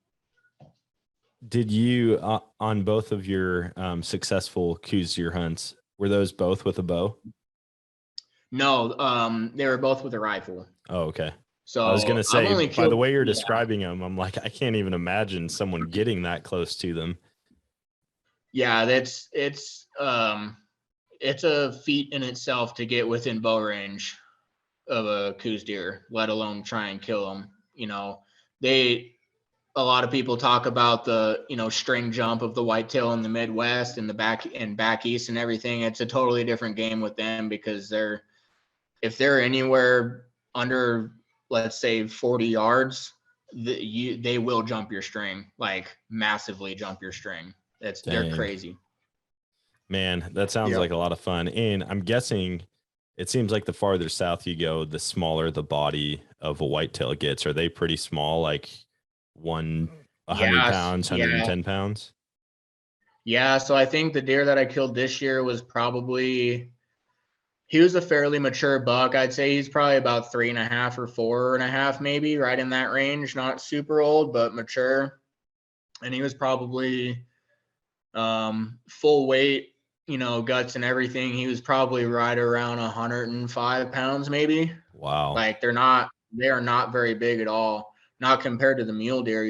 Did you on both of your successful Coues deer hunts, were those both with a bow?
No, they were both with a rifle.
Oh, okay.
So
I was gonna say, by the way you're describing them, I'm like, I can't even imagine someone getting that close to them.
Yeah, it's a feat in itself to get within bow range of a Coues deer, let alone try and kill them. A lot of people talk about the string jump of the whitetail in the Midwest and back east and everything. It's a totally different game with them, because if they're anywhere under, let's say, 40 yards, they will jump your string, like massively jump your string. They're crazy.
Man, that sounds like a lot of fun. And I'm guessing it seems like the farther south you go, the smaller the body of a whitetail gets. Are they pretty small, like 100 pounds, 110 pounds?
Yeah, so I think the deer that I killed this year was he was a fairly mature buck. I'd say he's probably about 3.5 or 4.5, maybe, right in that range. Not super old, but mature. And he was probably full weight, guts and everything. He was probably right around 105 pounds, maybe.
Wow.
Like they are not very big at all. Not compared to the mule deer.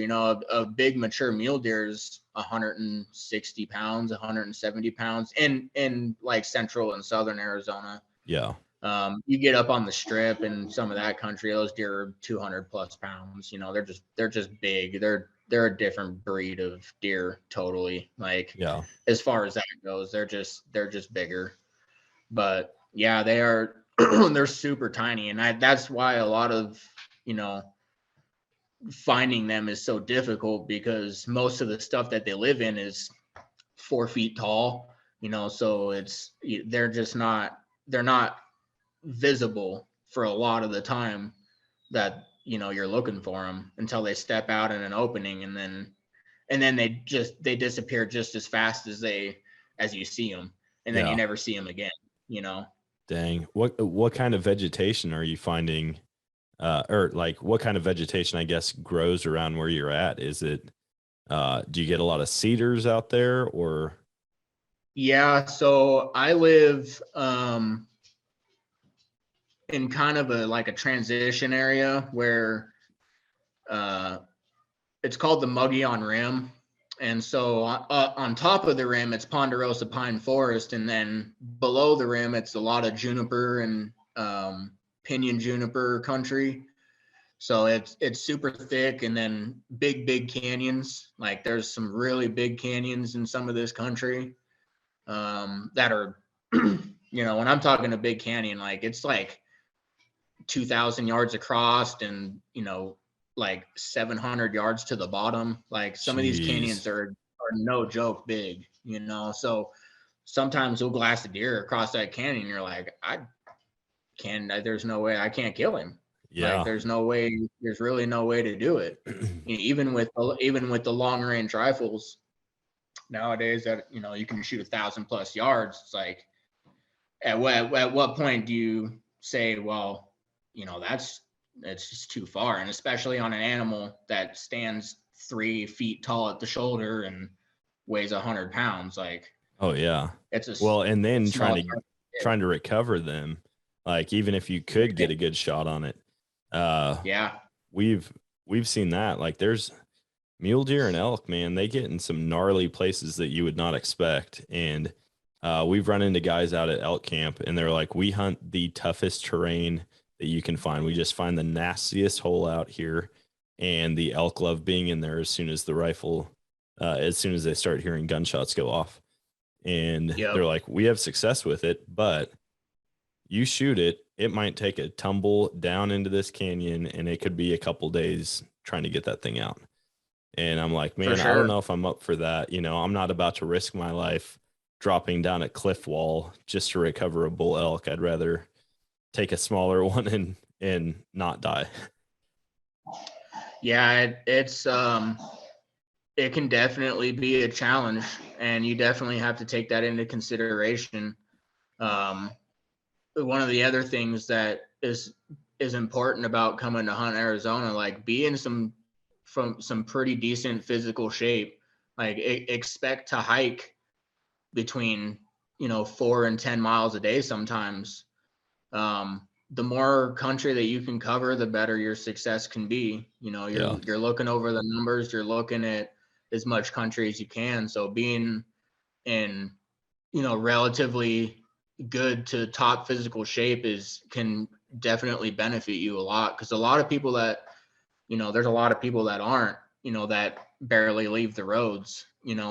A big mature mule deer is 160 pounds, 170 pounds in like central and southern Arizona.
Yeah.
You get up on the strip and some of that country, those deer are 200 plus pounds. They're just big. They're a different breed of deer, totally. Like,
yeah.
As far as that goes, they're just bigger. But yeah, they are they're super tiny, and that's why a lot of, finding them is so difficult, because most of the stuff that they live in is 4 feet tall, so they're not visible for a lot of the time that you're looking for them, until they step out in an opening, and then they disappear just as fast as you see them, and then you
Yeah.
never see them again.
Dang. What kind of vegetation are you finding? Or like what kind of vegetation, I guess, grows around where you're at? Is it, do you get a lot of cedars out there, or?
Yeah, so I live in kind of a transition area where it's called the Mogollon Rim. And so on top of the rim, it's ponderosa pine forest. And then below the rim, it's a lot of juniper and pinyon juniper country. So it's super thick, and then big canyons. Like there's some really big canyons in some of this country that are, when I'm talking a big canyon, like it's like 2,000 yards across, and like 700 yards to the bottom. Like some of these canyons
Jeez.
are no joke big, so sometimes you'll glass a deer across that canyon, you're like, there's no way I can't kill him.
Yeah.
Like there's really no way to do it. Even with the long range rifles nowadays that you can shoot 1,000+ yards, it's like, at what point do you say, well, it's just too far? And especially on an animal that stands 3 feet tall at the shoulder and weighs 100 pounds, like,
Oh yeah.
it's a
Well, and then
small
trying to recover them, like even if you could get a good shot on it,
yeah,
we've seen that. Like there's mule deer and elk, man, they get in some gnarly places that you would not expect. And we've run into guys out at elk camp, and they're like, we hunt the toughest terrain that you can find. We just find the nastiest hole out here, and the elk love being in there as soon as as soon as they start hearing gunshots go off. And
Yep.
they're like, we have success with it, but you shoot it, it might take a tumble down into this canyon, and it could be a couple days trying to get that thing out. And I'm like, man, I don't know if I'm up for that. I'm not about to risk my life dropping down a cliff wall just to recover a bull elk. I'd rather take a smaller one and not die.
Yeah, it can definitely be a challenge, and you definitely have to take that into consideration. One of the other things that is important about coming to hunt Arizona, like be in some pretty decent physical shape. Like expect to hike between 4 and 10 miles a day sometimes. The more country that you can cover, the better your success can be. You're looking over the numbers, you're looking at as much country as you can. So being in relatively good to top physical shape can definitely benefit you a lot, because a lot of people that there's a lot of people that aren't, that barely leave the roads,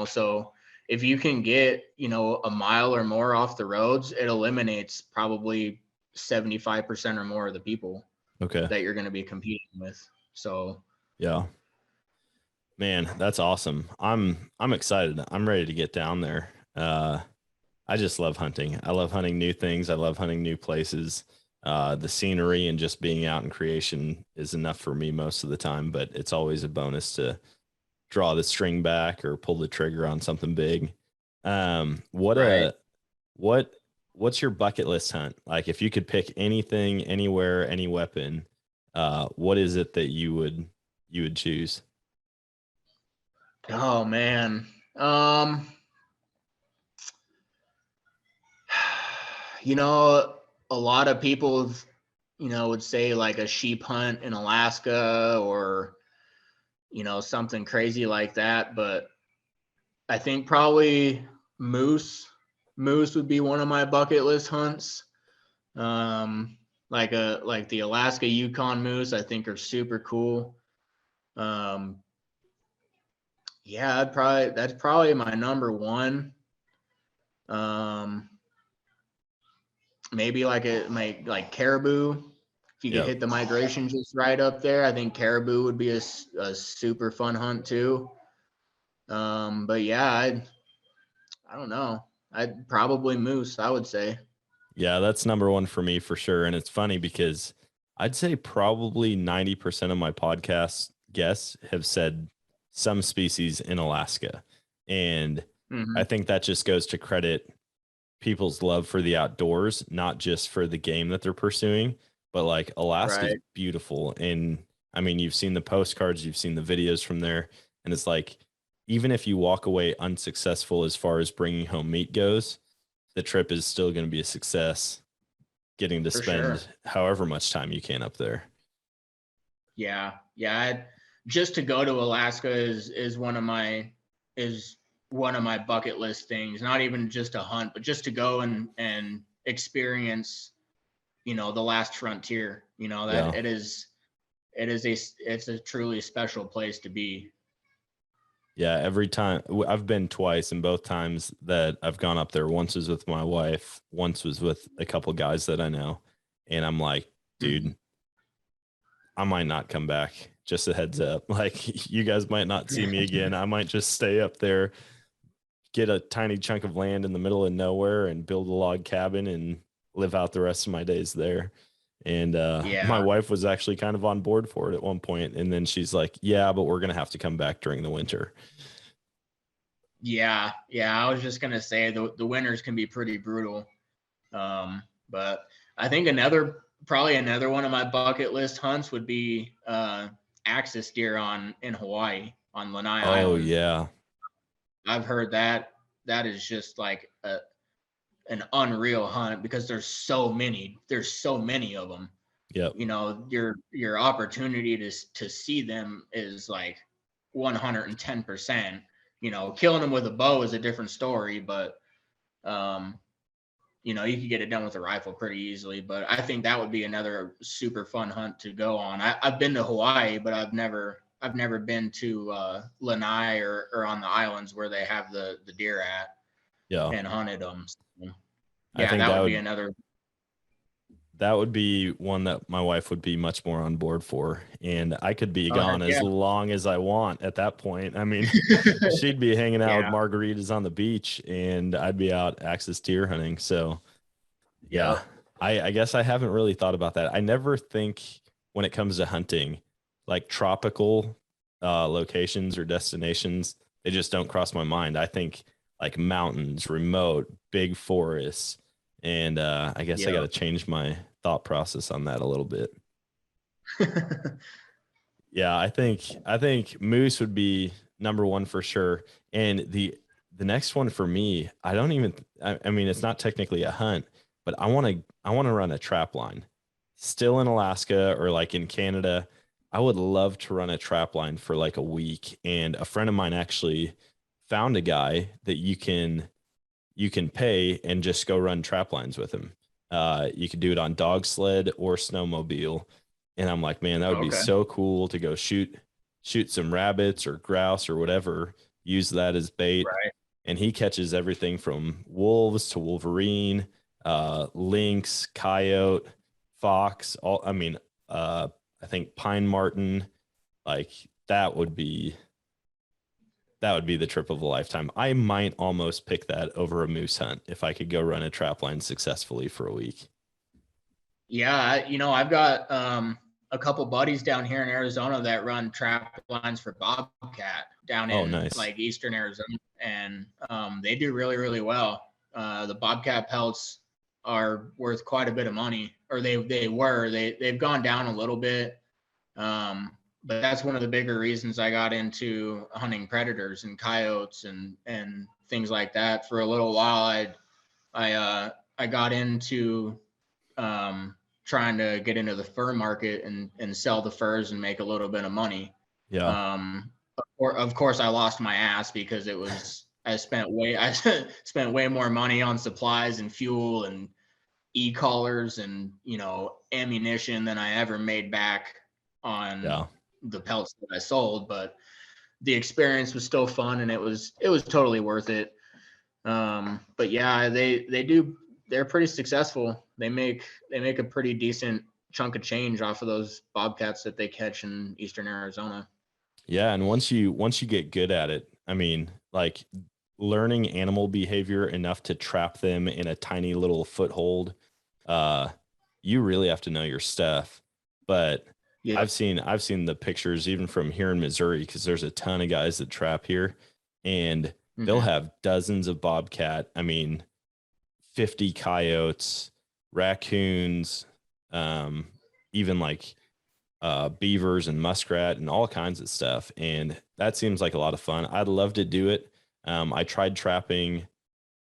so if you can get a mile or more off the roads, it eliminates probably 75% or more of the people that you're going to be competing with. So
yeah, man, that's awesome. I'm excited. I'm ready to get down there. I just love hunting. I love hunting new things. I love hunting new places. The scenery and just being out in creation is enough for me most of the time, but it's always a bonus to draw the string back or pull the trigger on something big. What's your bucket list hunt? Like if you could pick anything, anywhere, any weapon, what is it that you would choose?
Oh man. A lot of people, would say like a sheep hunt in Alaska, or, something crazy like that. But I think probably moose would be one of my bucket list hunts. Like the Alaska Yukon moose, I think are super cool. Yeah, that's probably my number one. maybe like caribou. If you could hit the migration just right up there, I think caribou would be a super fun hunt too. But yeah, I don't know. I'd probably moose, I would say.
Yeah, that's number one for me for sure. And it's funny because I'd say probably 90% of my podcast guests have said some species in Alaska. And I think that just goes to credit people's love for the outdoors, not just for the game that they're pursuing, but like Alaska's beautiful. And I mean, you've seen the postcards, you've seen the videos from there. And it's like, even if you walk away unsuccessful as far as bringing home meat goes, the trip is still going to be a success, getting to spend however much time you can up there.
Yeah. Just to go to Alaska is one of my bucket list things. Not even just a hunt, but just to go and experience, the last frontier. It's a truly special place to be.
Yeah, every time I've been twice, and both times that I've gone up there, once was with my wife, once was with a couple guys that I know. And I'm like, dude, I might not come back. Just a heads up. Like, you guys might not see me again. I might just stay up there, get a tiny chunk of land in the middle of nowhere and build a log cabin and live out the rest of my days there. And my wife was actually kind of on board for it at one point. And then she's like, yeah, but we're going to have to come back during the winter.
Yeah. I was just going to say the winters can be pretty brutal. But I think probably another one of my bucket list hunts would be axis deer in Hawaii on Lanai Island.
Oh yeah.
I've heard that is just like an unreal hunt because there's so many of them.
Yep.
Your opportunity to see them is like 110%. Killing them with a bow is a different story, but you could get it done with a rifle pretty easily. But I think that would be another super fun hunt to go on. I've been to Hawaii, but I've never been to Lanai or on the islands where they have the deer at.
Yeah.
And hunted them. So,
I think
that would be another.
That would be one that my wife would be much more on board for. And I could be gone as long as I want at that point. I mean, she'd be hanging out with margaritas on the beach and I'd be out axis deer hunting. So yeah, I guess I haven't really thought about that. I never think when it comes to hunting, like tropical locations or destinations, they just don't cross my mind. I think like mountains, remote, big forests. And I guess I got to change my thought process on that a little bit. Yeah, I think moose would be number one for sure. And the next one for me, I mean, it's not technically a hunt, but I want to run a trap line. Still in Alaska or like in Canada, I would love to run a trap line for like a week. And a friend of mine actually found a guy that you can pay and just go run trap lines with him. You could do it on dog sled or snowmobile. And I'm like, man, that would be so cool to go shoot some rabbits or grouse or whatever, use that as bait.
Right.
And he catches everything from wolves to wolverine, lynx, coyote, fox, I think pine marten. Like that would be the trip of a lifetime. I might almost pick that over a moose hunt if I could go run a trap line successfully for a week. Yeah,
I've got a couple buddies down here in Arizona that run trap lines for bobcat down in like eastern Arizona, and they do really, really well. The bobcat pelts are worth quite a bit of money, or they've gone down a little bit. But that's one of the bigger reasons I got into hunting predators and coyotes and things like that. For a little while, I got into trying to get into the fur market and sell the furs and make a little bit of money.
Yeah.
Of course, I lost my ass because I spent way more money on supplies and fuel and e-collars and ammunition than I ever made back on the pelts that I sold, but the experience was still fun and it was totally worth it. But yeah, they do they're pretty successful. They make a pretty decent chunk of change off of those bobcats that they catch in eastern Arizona.
Yeah, and once you get good at it, I mean, like learning animal behavior enough to trap them in a tiny little foothold, you really have to know your stuff. But
Yeah.
I've seen the pictures even from here in Missouri, because there's a ton of guys that trap here, and they'll have dozens of bobcat. I mean, 50 coyotes, raccoons, even like beavers and muskrat and all kinds of stuff. And that seems like a lot of fun. I'd love to do it. I tried trapping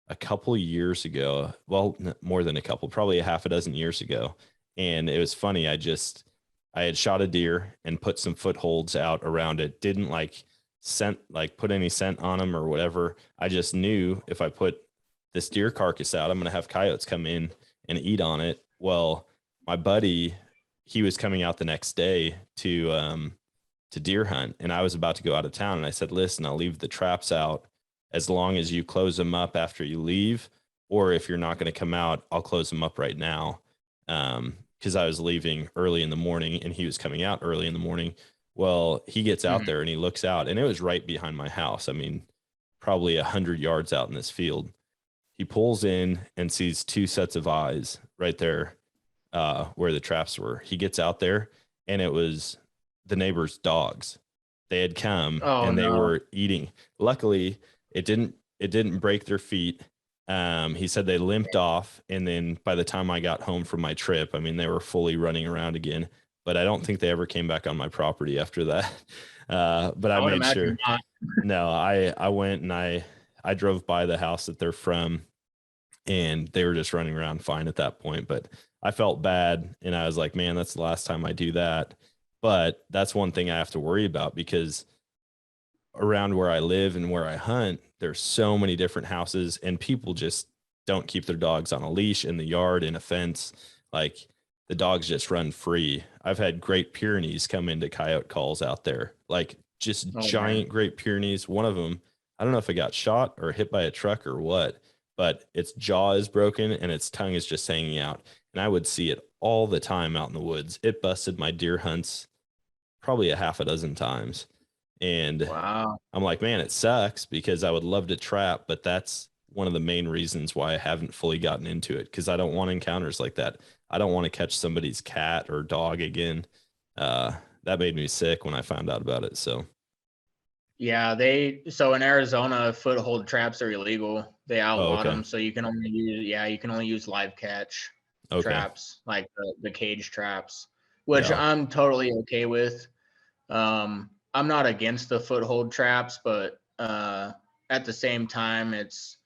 a couple years ago. Well, more than a couple, probably a half a dozen years ago. And it was funny. I had shot a deer and put some footholds out around it. Didn't put any scent on them or whatever. I just knew if I put this deer carcass out, I'm going to have coyotes come in and eat on it. Well, my buddy, he was coming out the next day to deer hunt, and I was about to go out of town. And I said, listen, I'll leave the traps out as long as you close them up after you leave, or if you're not going to come out, I'll close them up right now. Because I was leaving early in the morning and he was coming out early in the morning. Well, he gets out there and he looks out, and it was right behind my house. I mean, probably 100 yards out in this field. He pulls in and sees two sets of eyes right there where the traps were. He gets out there, and it was the neighbor's dogs. They had come and they were eating. Luckily, it didn't break their feet. He said they limped off, and then by the time I got home from my trip, I mean, they were fully running around again. But I don't think they ever came back on my property after that. But I made sure. No, I went and I drove by the house that they're from, and they were just running around fine at that point. But I felt bad, and I was like, man, that's the last time I do that. But that's one thing I have to worry about, because around where I live and where I hunt, there's so many different houses, and people just don't keep their dogs on a leash in the yard, in a fence. Like, the dogs just run free. I've had Great Pyrenees come into coyote calls out there, like just giant Great Pyrenees. One of them, I don't know if it got shot or hit by a truck or what, but its jaw is broken and its tongue is just hanging out. And I would see it all the time out in the woods. It busted my deer hunts probably a half a dozen times. And
wow.
I'm like, man, it sucks, because I would love to trap, but that's one of the main reasons why I haven't fully gotten into it, because I don't want encounters like that. I don't want to catch somebody's cat or dog again. That made me sick when I found out about it. So
yeah, so in Arizona, foothold traps are illegal. They outlawed them, so you can only use live catch traps, like the cage traps, which I'm totally okay with. I'm not against the foothold traps, but at the same time, it's,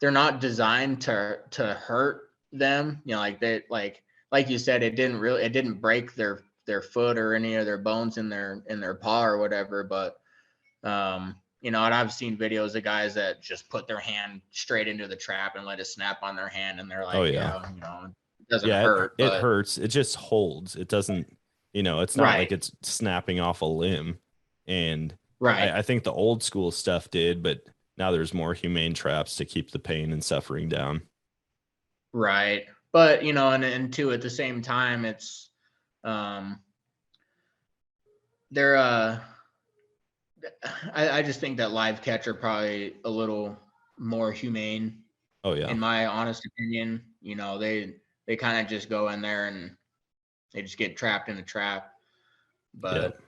they're not designed to hurt them. Like you said, it didn't break their foot or any of their bones in their paw or whatever. But and I've seen videos of guys that just put their hand straight into the trap and let it snap on their hand, and they're like, it doesn't hurt.
It hurts. It just holds. It doesn't, it's not like it's snapping off a limb. And I think the old school stuff did, but now there's more humane traps to keep the pain and suffering down.
Right. But, and two, at the same time, it's, I just think that live catch are probably a little more humane.
Oh yeah.
In my honest opinion, they kind of just go in there and they just get trapped in a trap. But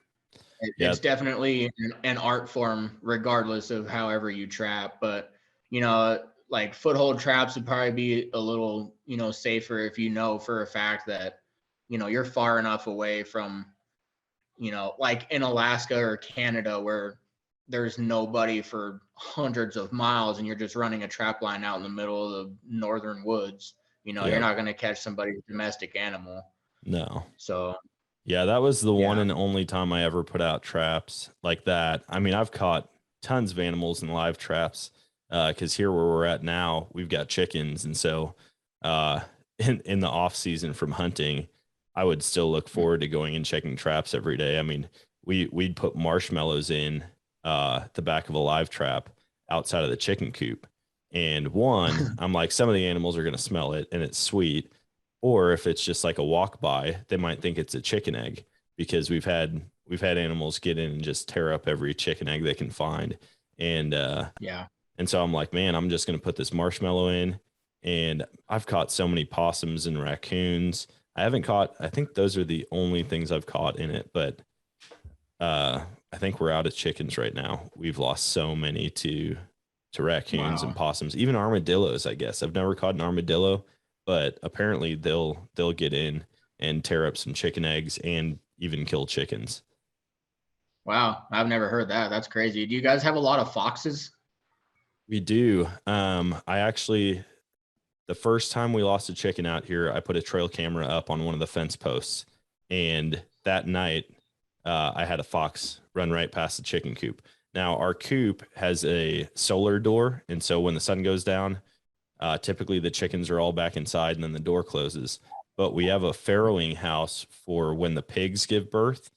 it's definitely an art form, regardless of however you trap. But, like foothold traps would probably be a little, safer if you know for a fact that, you're far enough away from, like in Alaska or Canada, where there's nobody for hundreds of miles and you're just running a trap line out in the middle of the northern woods. You're not going to catch somebody's domestic animal.
No.
So
yeah, that was the one and only time I ever put out traps like that. I mean, I've caught tons of animals in live traps, because here where we're at now, we've got chickens. And so in the off season from hunting, I would still look forward to going and checking traps every day. I mean, we'd put marshmallows in the back of a live trap outside of the chicken coop. And one, I'm like, some of the animals are going to smell it and it's sweet. Or if it's just like a walk by, they might think it's a chicken egg, because we've had animals get in and just tear up every chicken egg they can find. And
Yeah.
and so I'm like, man, I'm just going to put this marshmallow in. And I've caught so many possums and raccoons. I think those are the only things I've caught in it. But I think we're out of chickens right now. We've lost so many to raccoons and possums, even armadillos, I guess. I've never caught an armadillo, but apparently they'll get in and tear up some chicken eggs and even kill chickens.
Wow. I've never heard that. That's crazy. Do you guys have a lot of foxes?
We do. The first time we lost a chicken out here, I put a trail camera up on one of the fence posts, and that night I had a fox run right past the chicken coop. Now, our coop has a solar door, and so when the sun goes down, typically the chickens are all back inside, and then the door closes. But we have a farrowing house for when the pigs give birth,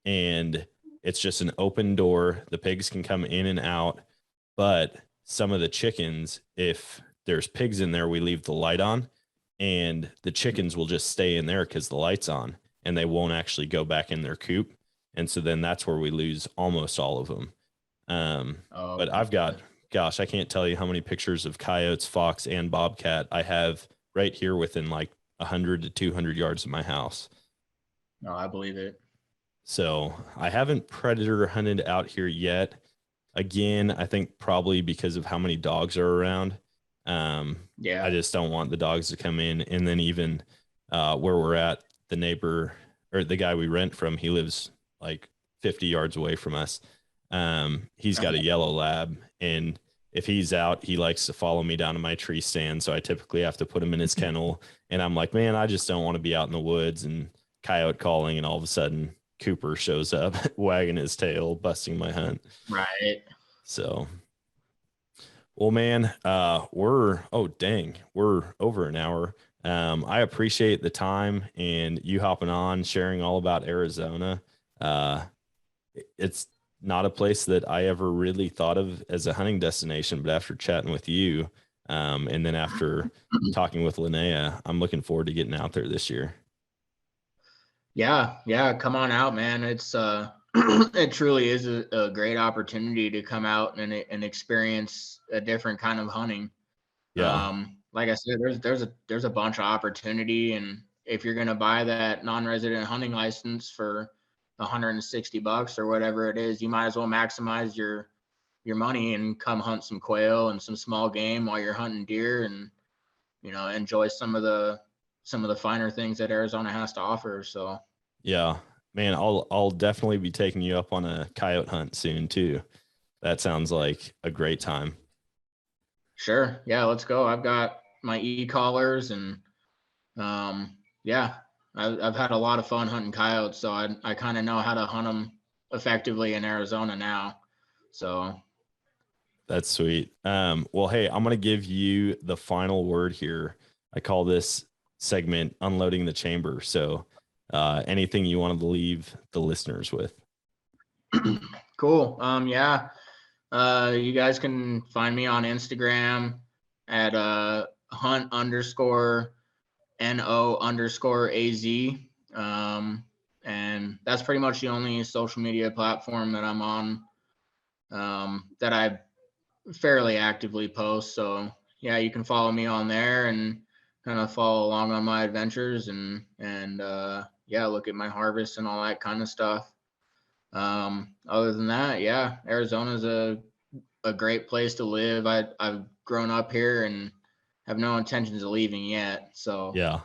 and it's just an open door. The pigs can come in and out, but some of the chickens, if there's pigs in there, we leave the light on, and the chickens will just stay in there because the light's on, and they won't actually go back in their coop. And so then that's where we lose almost all of them. But I've got, gosh, I can't tell you how many pictures of coyotes, fox, and bobcat I have right here within like 100 to 200 yards of my house.
No, I believe it.
So I haven't predator hunted out here yet. Again, I think probably because of how many dogs are around.
Yeah.
I just don't want the dogs to come in. And then even where we're at, the neighbor or the guy we rent from, he lives like 50 yards away from us. He's got a yellow lab, and if he's out, he likes to follow me down to my tree stand. So I typically have to put him in his kennel, and I'm like, man, I just don't want to be out in the woods and coyote calling, and all of a sudden Cooper shows up wagging his tail, busting my hunt.
Right.
So, well, man, we're over an hour. I appreciate the time and you hopping on, sharing all about Arizona. It's not a place that I ever really thought of as a hunting destination, but after chatting with you, and then after talking with Linnea, I'm looking forward to getting out there this year.
Yeah. Come on out, man. It's it truly is a great opportunity to come out and experience a different kind of hunting.
Yeah.
Like I said, there's a bunch of opportunity, and if you're gonna buy that non-resident hunting license for $160 or whatever it is, you might as well maximize your money and come hunt some quail and some small game while you're hunting deer, and enjoy some of the finer things that Arizona has to offer. So
yeah, man, I'll definitely be taking you up on a coyote hunt soon too. That sounds like a great time.
sure, yeah, let's go. I've got my e-collars, and yeah, I've had a lot of fun hunting coyotes, so I kind of know how to hunt them effectively in Arizona now. So
that's sweet. Well, hey, I'm going to give you the final word here. I call this segment Unloading the Chamber. So anything you wanted to leave the listeners with?
cool. Yeah. You guys can find me on Instagram at hunt_NO_AZ. And that's pretty much the only social media platform that I'm on that I fairly actively post. So yeah, you can follow me on there and kind of follow along on my adventures and yeah, look at my harvest and all that kind of stuff. Other than that, yeah, Arizona's a great place to live. I've grown up here and have no intentions of leaving yet. So
yeah,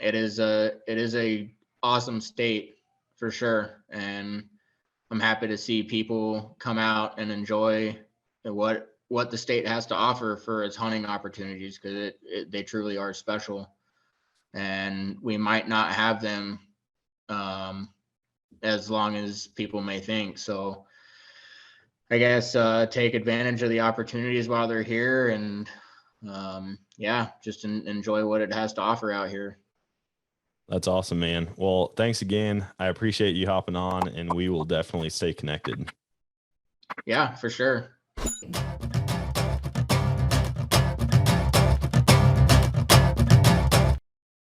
it is a awesome state for sure. And I'm happy to see people come out and enjoy what the state has to offer for its hunting opportunities, because they truly are special, and we might not have them as long as people may think. So I guess take advantage of the opportunities while they're here, and yeah, just enjoy what it has to offer out here.
That's awesome, man. Well, thanks again. I appreciate you hopping on, and we will definitely stay connected.
Yeah, for sure.
Bye.